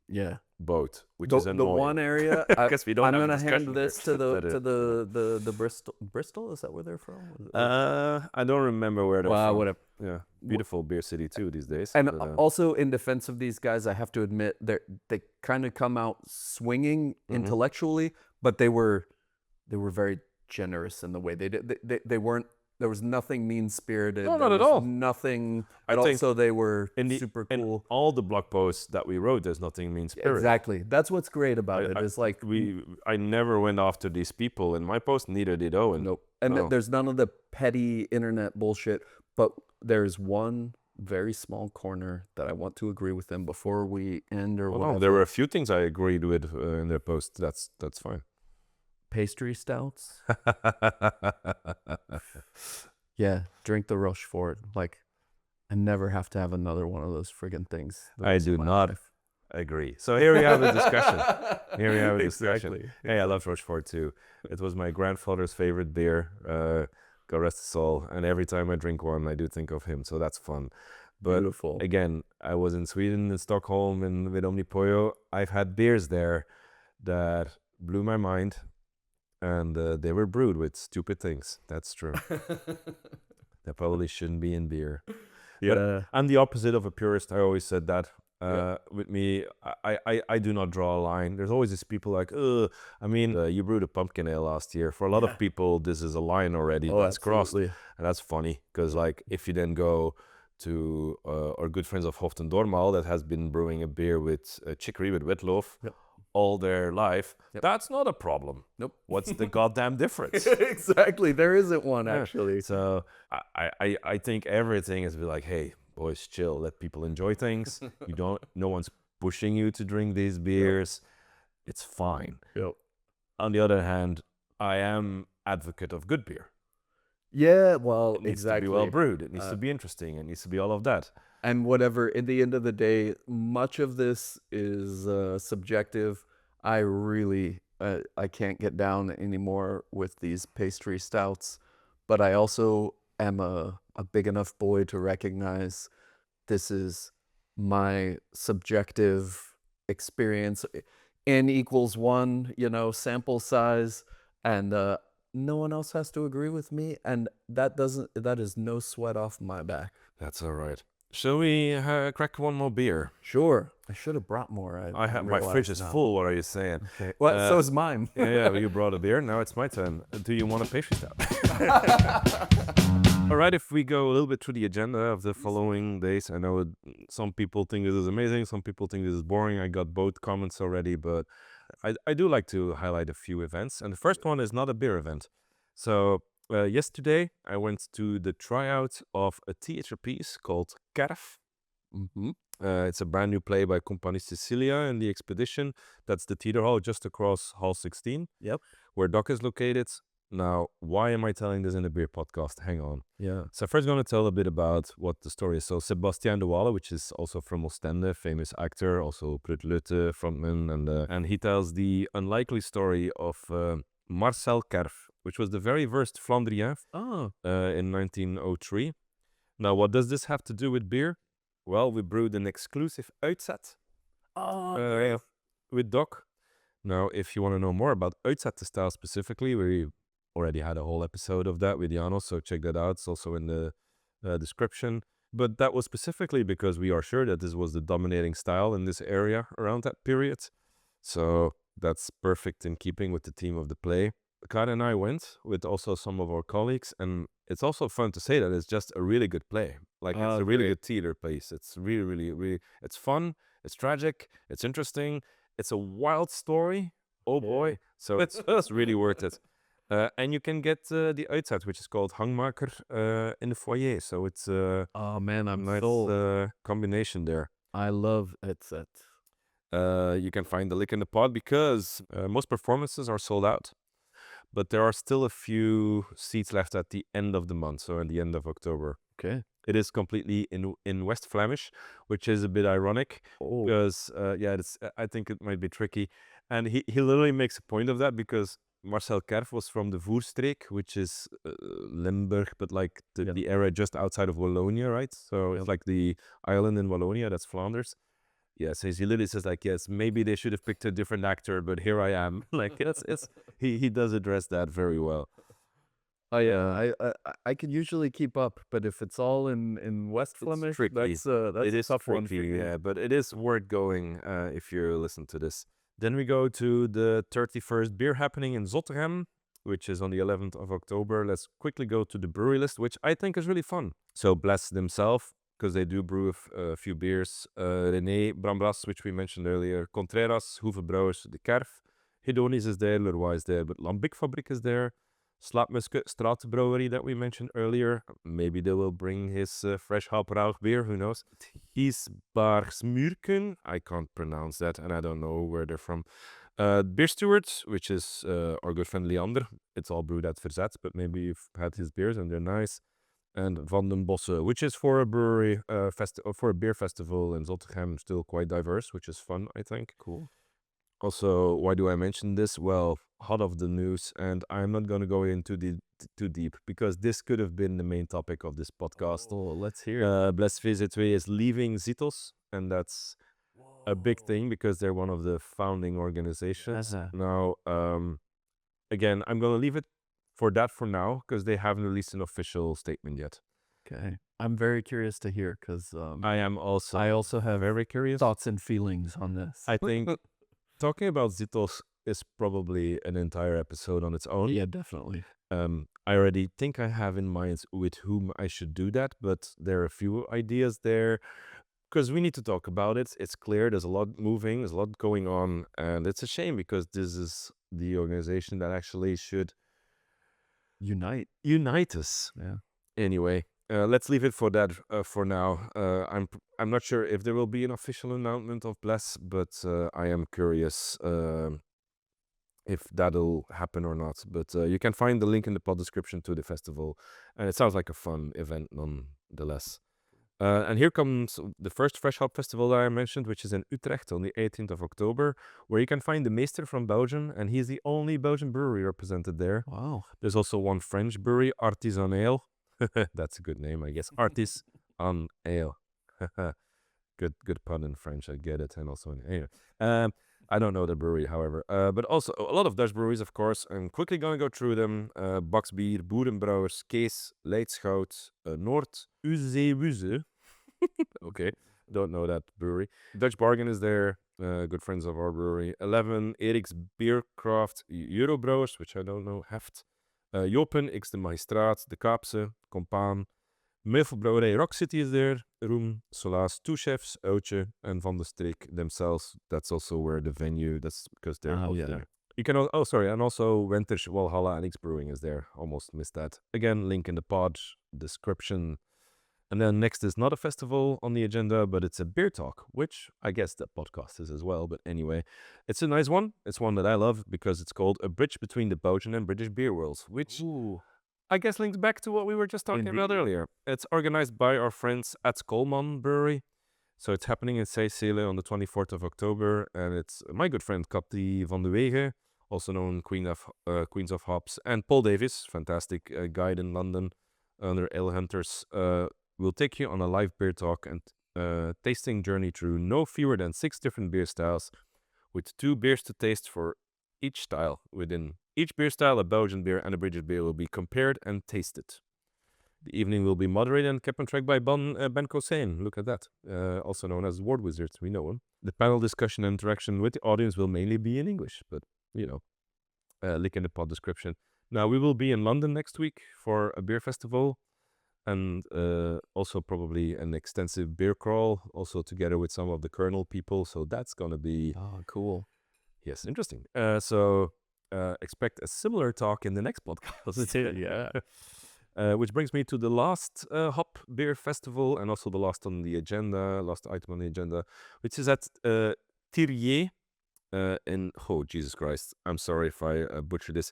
boat, which is annoying. The one area Because we don't I'm have a gonna hand discussion this here. to the Bristol. Is that where they're from? I don't remember where they're from. Whatever. Yeah, beautiful beer city too these days. And but, also, in defense of these guys, I have to admit they kind of come out swinging intellectually, but they were very generous in the way they did. They weren't. There was nothing mean-spirited. No, not at all. Nothing. I But think also, they were in super in cool. all the blog posts that we wrote, there's nothing mean-spirited. Exactly. That's what's great about it. It's like I never went after these people in my post. Neither did Owen. nope. And No. there's none of the petty internet bullshit. But there's one very small corner that I want to agree with them before we end or Well, whatever. no, there were a few things I agreed with in their post. That's fine. Pastry stouts. Yeah, drink the Rochefort. Like, I never have to have another one of those friggin' things. the I rest do of my not life. agree. So here we have a discussion. Here we have a discussion. Exactly. Hey, I love Rochefort too. It was my grandfather's favorite beer. God rest his soul. And every time I drink one, I do think of him. So that's fun. But Beautiful. again, I was in Sweden, in Stockholm, and with Omnipollo. I've had beers there that blew my mind. And they were brewed with stupid things. That's true. That probably shouldn't be in beer. Yeah. I'm the opposite of a purist. I always said that. With me, I do not draw a line. There's always these people like, I mean, you brewed a pumpkin ale last year. For a lot of people, this is a line already that's crossed. absolutely. And that's funny, because like if you then go to our good friends of Hoft and Dormal that has been brewing a beer with chicory with witloaf all their life, that's not a problem. Nope. What's the goddamn difference? Exactly. There isn't one, Yeah. actually. So I think everything is be like, hey, boys, chill, let people enjoy things. No one's pushing you to drink these beers. It's fine. Yep. On the other hand, I am advocate of good beer. Yeah, well, It needs exactly. to be well brewed. It needs to be interesting. It needs to be all of that. And whatever, at the end of the day, much of this is subjective. I really, I can't get down anymore with these pastry stouts. But I also am a big enough boy to recognize this is my subjective experience. N equals 1, sample size. And no one else has to agree with me. And that is no sweat off my back. That's all right. Shall we crack one more beer? Sure. I should have brought more. I have my fridge is full. What are you saying? Okay. Well, so is mine. Yeah, you brought a beer. Now it's my turn. Do you want a pastry stout? All right, if we go a little bit through the agenda of the following days, I know some people think this is amazing, some people think this is boring. I got both comments already, but I do like to highlight a few events. And the first one is not a beer event. So yesterday, I went to the tryout of a theater piece called Kerf. Mm-hmm. It's a brand new play by Compagnie Sicilia in the Expedition. That's the theater hall just across Hall 16, Yep. where Doc is located. Now, why am I telling this in a beer podcast? Hang on. Yeah. So first going to tell a bit about what the story is. So Sébastien de Walle, which is also from Ostende, famous actor, also Prut-Lutte frontman, and he tells the unlikely story of Marcel Kerf, which was the very first Flandrien in 1903. Now, what does this have to do with beer? Well, we brewed an exclusive uitzet with Doc. Now, if you want to know more about uitzet style specifically, we already had a whole episode of that with Janos, so check that out. It's also in the description. But that was specifically because we are sure that this was the dominating style in this area around that period. So that's perfect in keeping with the theme of the play. Karen and I went with also some of our colleagues, and it's also fun to say that it's just a really good play. Like, it's a really good theater piece. It's really, really, really, it's fun, it's tragic, it's interesting, it's a wild story. Oh boy. So it's just really worth it. And you can get the uitzet, which is called Hangmaker, in the foyer. So it's Oh man, I'm nice sold. combination there. I love Headset. You can find the link in the pod because most performances are sold out. But there are still a few seats left at the end of the month, so at the end of October. Okay. It is completely in West Flemish, which is a bit ironic because, I think it might be tricky. And he literally makes a point of that because Marcel Kerf was from the Voerstreek, which is Limburg, but like the area just outside of Wallonia, right? So it's like the island in Wallonia, that's Flanders. Yeah, so he literally says like, yes, maybe they should have picked a different actor, but here I am. Like, he does address that very well. Oh yeah, I can usually keep up, but if it's all in West Flemish, tricky. that's a tough one for me. Yeah, but it is worth going if you listen to this. Then we go to the 31st beer happening in Zottegem, which is on the 11th of October. Let's quickly go to the brewery list, which I think is really fun. So Bless themselves, because they do brew a few beers. René Brambras, which we mentioned earlier. Contreras, Hoeve Brouwers, De Kerf. Hedonisch is there, Leroy is there, but Lambic Fabriek is there. Slaapmuske Straatbrouwery that we mentioned earlier. Maybe they will bring his fresh hop rauch beer, who knows. Isbaarsmuurken, I can't pronounce that, and I don't know where they're from. Beer Stewards, which is our good friend Leander. It's all brewed at Verzet, but maybe you've had his beers and they're nice. And Van den Bosse, which is for a brewery for a beer festival in Zottegem, still quite diverse, which is fun, I think. Cool. Also, why do I mention this? Well, hot off the news, and I'm not going to go into too deep because this could have been the main topic of this podcast. Oh, let's hear it. Bless VZ2 is leaving Zitos, and that's a big thing because they're one of the founding organizations. Now, again, I'm going to leave it for that for now because they haven't released an official statement yet. Okay. I'm very curious to hear because I also have very curious thoughts and feelings on this. I think talking about Zitos is probably an entire episode on its own. Yeah, definitely. I already think I have in mind with whom I should do that, but there are a few ideas there because we need to talk about it. It's clear there's a lot moving, there's a lot going on, and it's a shame because this is the organization that actually should unite us. Yeah. Anyway, let's leave it for that for now. I'm not sure if there will be an official announcement of Bless, but I am curious if that'll happen or not. But you can find the link in the pod description to the festival, and it sounds like a fun event nonetheless. And here comes the first Fresh Hop Festival that I mentioned, which is in Utrecht on the 18th of October, where you can find the Meester from Belgium, and he's the only Belgian brewery represented there. Wow. There's also one French brewery, Artisan Ale. That's a good name, I guess. Artis on Ale. Good pun in French, I get it. And also anyway. I don't know the brewery, however. But also a lot of Dutch breweries, of course. I'm quickly going to go through them. Baksbier, Boerenbrouwers, Kees, Leidschout, Noord, Uzewuze. Okay, don't know that brewery. Dutch Bargain is there. Good friends of our brewery. 11, Erik's Beercraft, Eurobrouwers, which I don't know, Heft. Jopen, X de Magistraat, De Kaapse, Compaan. Meuvelbrouwerij Rock City is there. Roem, Solaas, Two Chefs, Oudje, and Van de Streek themselves. That's also where the venue, that's because they're out there. You can, and also Winters, Walhalla, and X Brewing is there. Almost missed that. Again, link in the pod description. And then next is not a festival on the agenda, but it's a beer talk, which I guess the podcast is as well. But anyway, it's a nice one. It's one that I love because it's called A Bridge Between the Belgian and British Beer Worlds, which I guess links back to what we were just talking about earlier. It's organized by our friends at Coleman Brewery. So it's happening in Seysselen on the 24th of October. And it's my good friend Cathy van de Wegen, also known Queens of Hops, and Paul Davis, fantastic guide in London under Ale Hunters, will take you on a live beer talk and tasting journey through no fewer than 6 different beer styles with 2 beers to taste for each style. Within each beer style, a Belgian beer and a British beer will be compared and tasted. The evening will be moderated and kept on track by Ben Kossijn. Look at that. Also known as Word Wizard. We know him. The panel discussion and interaction with the audience will mainly be in English, but, link in the pod description. Now, we will be in London next week for a beer festival and also probably an extensive beer crawl, also together with some of the Kernel people. So that's going to be... Oh, cool. Yes, interesting. So expect a similar talk in the next podcast. Yeah. Which brings me to the last Hop Beer Festival and also the last item on the agenda, which is at Thirier in, oh, Jesus Christ, I'm sorry if I butcher this,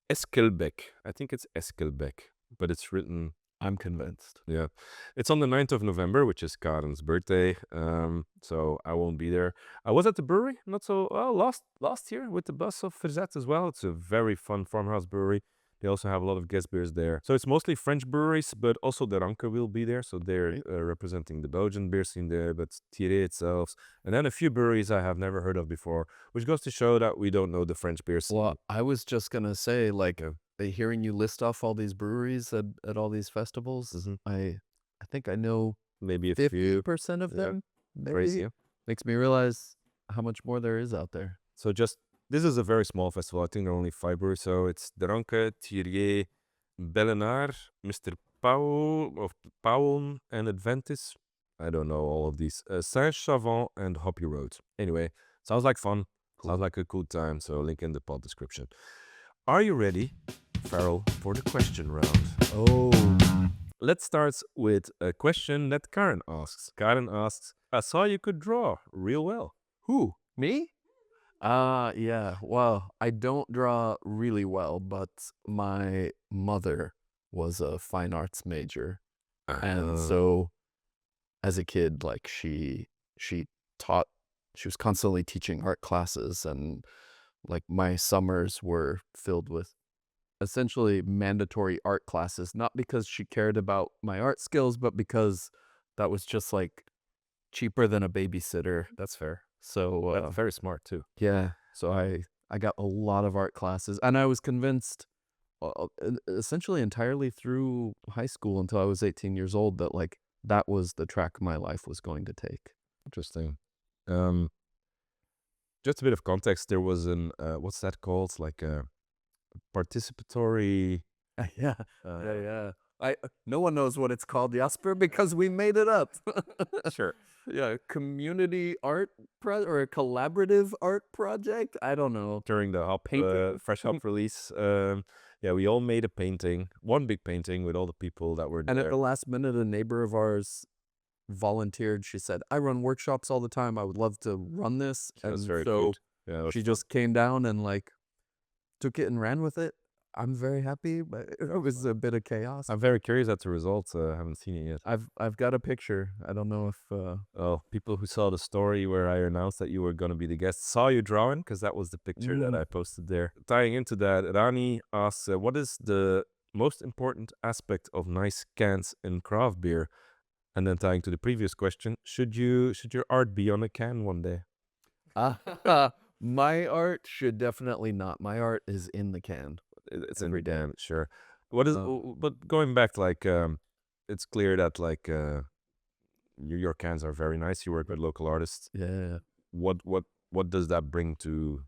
Eskelbeck. I think it's Eskelbeck, but it's written... I'm convinced. Yeah. It's on the 9th of November, which is Karen's birthday, so I won't be there. I was at the brewery last year with the bus of Verzet as well. It's a very fun farmhouse brewery. They also have a lot of guest beers there. So it's mostly French breweries, but also the Ranke will be there. So they're representing the Belgian beer scene there, but Thierry itself. And then a few breweries I have never heard of before, which goes to show that we don't know the French beer scene. Well, I was just going to say, hearing you list off all these breweries at all these festivals, I think I know maybe a few 50% of them. Maybe. Crazy, yeah. Makes me realize how much more there is out there. So this is a very small festival. I think there are only 5 breweries. So it's De Ranke, Thierry, Bellenaar, Mr. Powell, and Adventis. I don't know all of these. Saint-Chavant and Hoppy Road. Anyway, sounds like fun. Cool. Sounds like a cool time. So link in the pod description. Are you ready, Farrell, for the question round? Oh. Let's start with a question that Karen asks. Karen asks, I saw you could draw real well. Who? Me? Yeah. Well, I don't draw really well, but my mother was a fine arts major. And so as a kid, she was constantly teaching art classes, and my summers were filled with essentially mandatory art classes, not because she cared about my art skills, but because that was just cheaper than a babysitter. That's fair. So that's very smart too. Yeah. So I got a lot of art classes, and I was convinced essentially entirely through high school until I was 18 years old that that was the track my life was going to take. Interesting. Just a bit of context. There was what's that called? Like a participatory. Yeah. No one knows what it's called, Jasper, because we made it up. Sure. Yeah, community art or a collaborative art project. I don't know. During the Fresh Hop release, we all made a painting, one big painting with all the people that were there. And at the last minute, a neighbor of ours volunteered. She said, "I run workshops all the time. I would love to run this." That's and very so good. Yeah, she just came down and took it and ran with it. I'm very happy, but it was a bit of chaos. I'm very curious at the results. I haven't seen it yet. I've got a picture. I don't know if people who saw the story where I announced that you were going to be the guest saw you drawing, because that was the picture that I posted there. Tying into that, Rani asks, what is the most important aspect of nice cans in craft beer? And then tying to the previous question, should your art be on a can one day? My art should definitely not. My art is in the can. It's every day, sure. What is? But going back, it's clear that your cans are very nice. You work with local artists. Yeah. What does that bring to?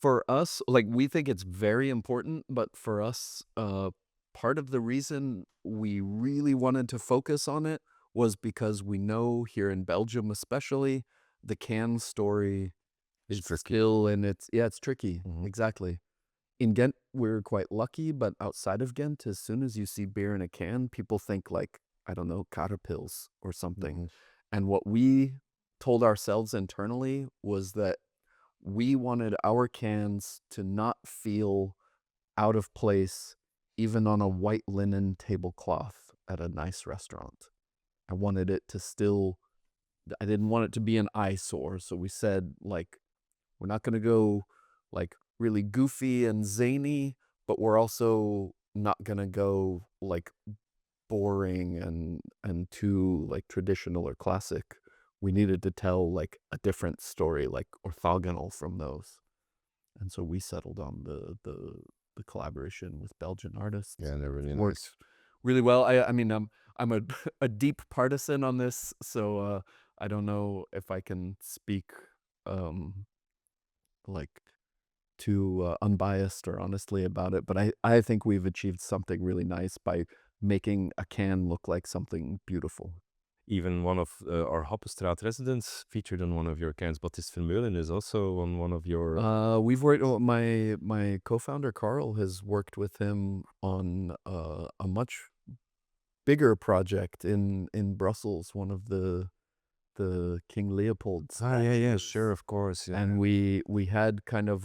For us, we think it's very important, but for us, part of the reason we really wanted to focus on it was because we know here in Belgium, especially, the can story is still in its it's tricky. Mm-hmm. Exactly. In Ghent, we're quite lucky, but outside of Ghent, as soon as you see beer in a can, people think I don't know, Caterpills or something. Mm-hmm. And what we told ourselves internally was that we wanted our cans to not feel out of place, even on a white linen tablecloth at a nice restaurant. I wanted it to I didn't want it to be an eyesore. So we said, we're not going to go really goofy and zany, but we're also not going to go boring and too traditional or classic. We needed to tell a different story, orthogonal from those. and so we settled on the collaboration with Belgian artists. Yeah, they're really Works nice. really well. I mean, I'm a a deep partisan on this, so I don't know if I can speak like too unbiased or honestly about it, but I think we've achieved something really nice by making a can look like something beautiful. Even one of our Hoppestraat residents featured on one of your cans. Baptiste Vermeulen is also on one of your... We've worked. My co-founder Carl has worked with him on a much bigger project in Brussels, one of the King Leopold statues. sure, of course. Yeah. And we had kind of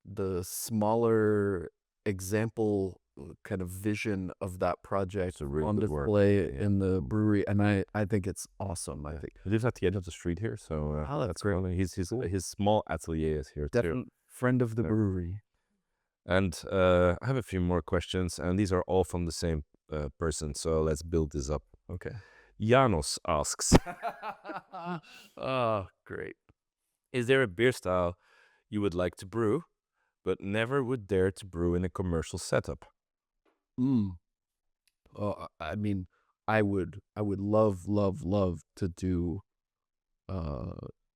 the smaller example kind of vision of that project really on good work. display Yeah. in the brewery, and I think it's awesome. I think He lives at the end of the street here, so that's great. funny. Cool. His small atelier is here too. Definite friend of the Yeah. brewery. And I have a few more questions, and these are all from the same person, so let's build this up. Okay. Janos asks, Oh, great. is there a beer style you would like to brew, but never would dare to brew in a commercial setup? I mean, I would love to do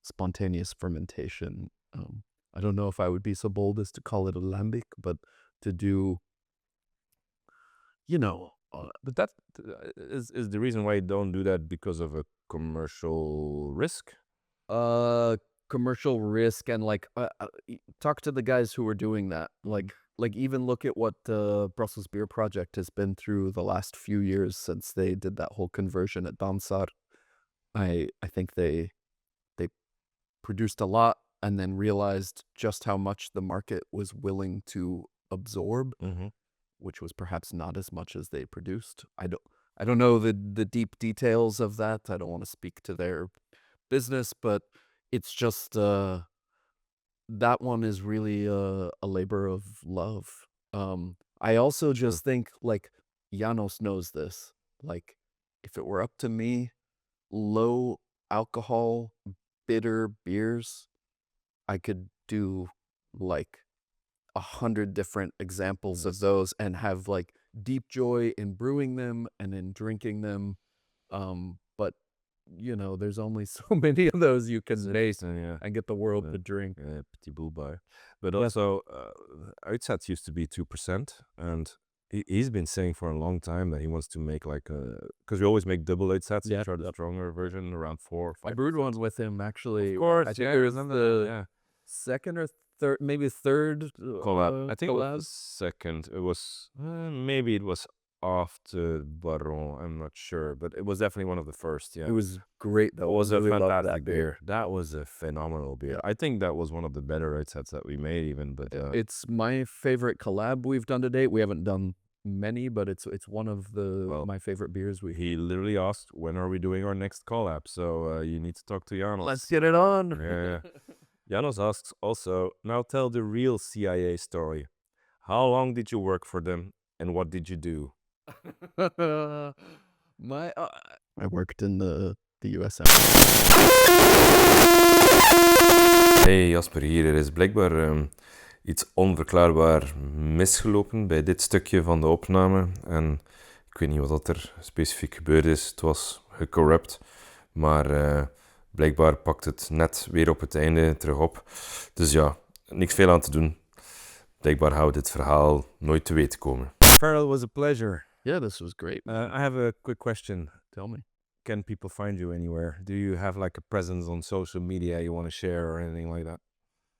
spontaneous fermentation. I don't know if I would be so bold as to call it alembic, but to do, But that is the reason why you don't do that, because of a commercial risk? Commercial risk, and talk to the guys who are doing that. Like even look at what the Brussels Beer Project has been through the last few years since they did that whole conversion at Dansar. I think they produced a lot and then realized just how much the market was willing to absorb, which was perhaps not as much as they produced. I don't know the deep details of that. I don't want to speak to their business, but it's just that one is really a labor of love. I also just think, like, Janos knows this. Like, if it were up to me, low alcohol, bitter beers, I could do like 100 different examples of those and have like deep joy in brewing them and in drinking them. But there's only so many of those you can make and get the world to drink. Petit boel bar. But also, Uitzet used to be 2%, and he's been saying for a long time that he wants to make because we always make double Uitzets, which are the stronger version, around 4 or 5. I brewed one with him, actually. Of course, I think it was the second or third, maybe third collab. I think collab. it was second. It was maybe it was after Baron. I'm not sure, but it was definitely one of the first. Yeah, It was great though. it was I a really loved fantastic that beer. That was a phenomenal beer. I think that was one of the better Uitzets that we made, even. But It's my favorite collab we've done to date. We haven't done many, but it's one of my favorite beers he literally asked, when are we doing our next collab? So you need to talk to Janos. Let's get it on. Yeah. Janos asks also, now tell the real CIA story. How long did you work for them, and what did you do? I worked in the US. Hey Jasper, hier. Er is blijkbaar iets onverklaarbaar misgelopen bij dit stukje van de opname. En ik weet niet wat er specifiek gebeurd is. Het was gecorrupt. Maar blijkbaar pakt het net weer op het einde terug op. Dus ja, niks veel aan te doen. Blijkbaar gaan we dit verhaal nooit te weten komen. Farrell, was a pleasure. Yeah, this was great. I have a quick question. Tell me. Can people find you anywhere? Do you have like a presence on social media you want to share or anything like that?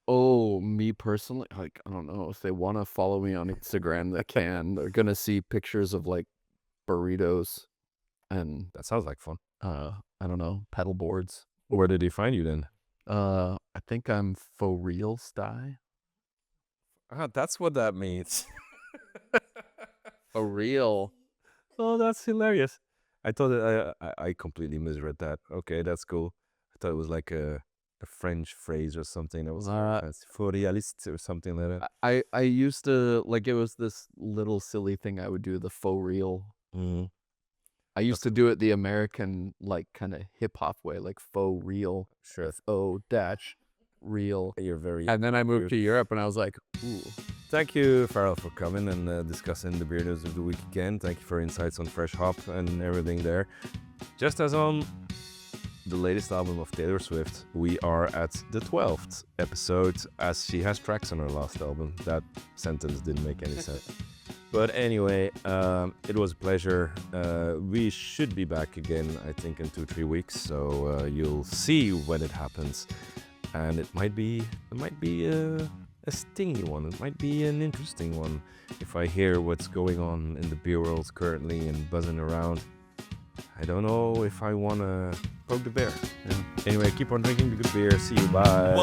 Oh, me personally, like, I don't know. If they want to follow me on Instagram, they can. They're going to see pictures of like burritos and That sounds like fun. I don't know, pedal boards. Where did he find you then? I think I'm For Real Styers. That's what that means. For real. Oh, that's hilarious. I thought I completely misread that. Okay, that's cool. I thought it was like a French phrase or something. That was for realist or something like that. I used to, like, it was this little silly thing I would do, the faux real. Mm-hmm. I used to do it the American, like, kind of hip hop way, like faux real. Sure. F-O dash real. You're very... And then I moved to Europe and I was like, ooh. Thank you, Farrell, for coming and discussing the beer news of the week again. Thank you for insights on Fresh Hop and everything there. Just as on the latest album of Taylor Swift, we are at the 12th episode, as she has tracks on her last album. That sentence didn't make any sense. But anyway, it was a pleasure. We should be back again, I think, in 2-3 weeks. So you'll see when it happens. And it might be a stingy one. It might be an interesting one. If I hear what's going on in the beer world currently and buzzing around, I don't know if I want to poke the bear. Yeah. Anyway, keep on drinking the good beer. See you. Bye.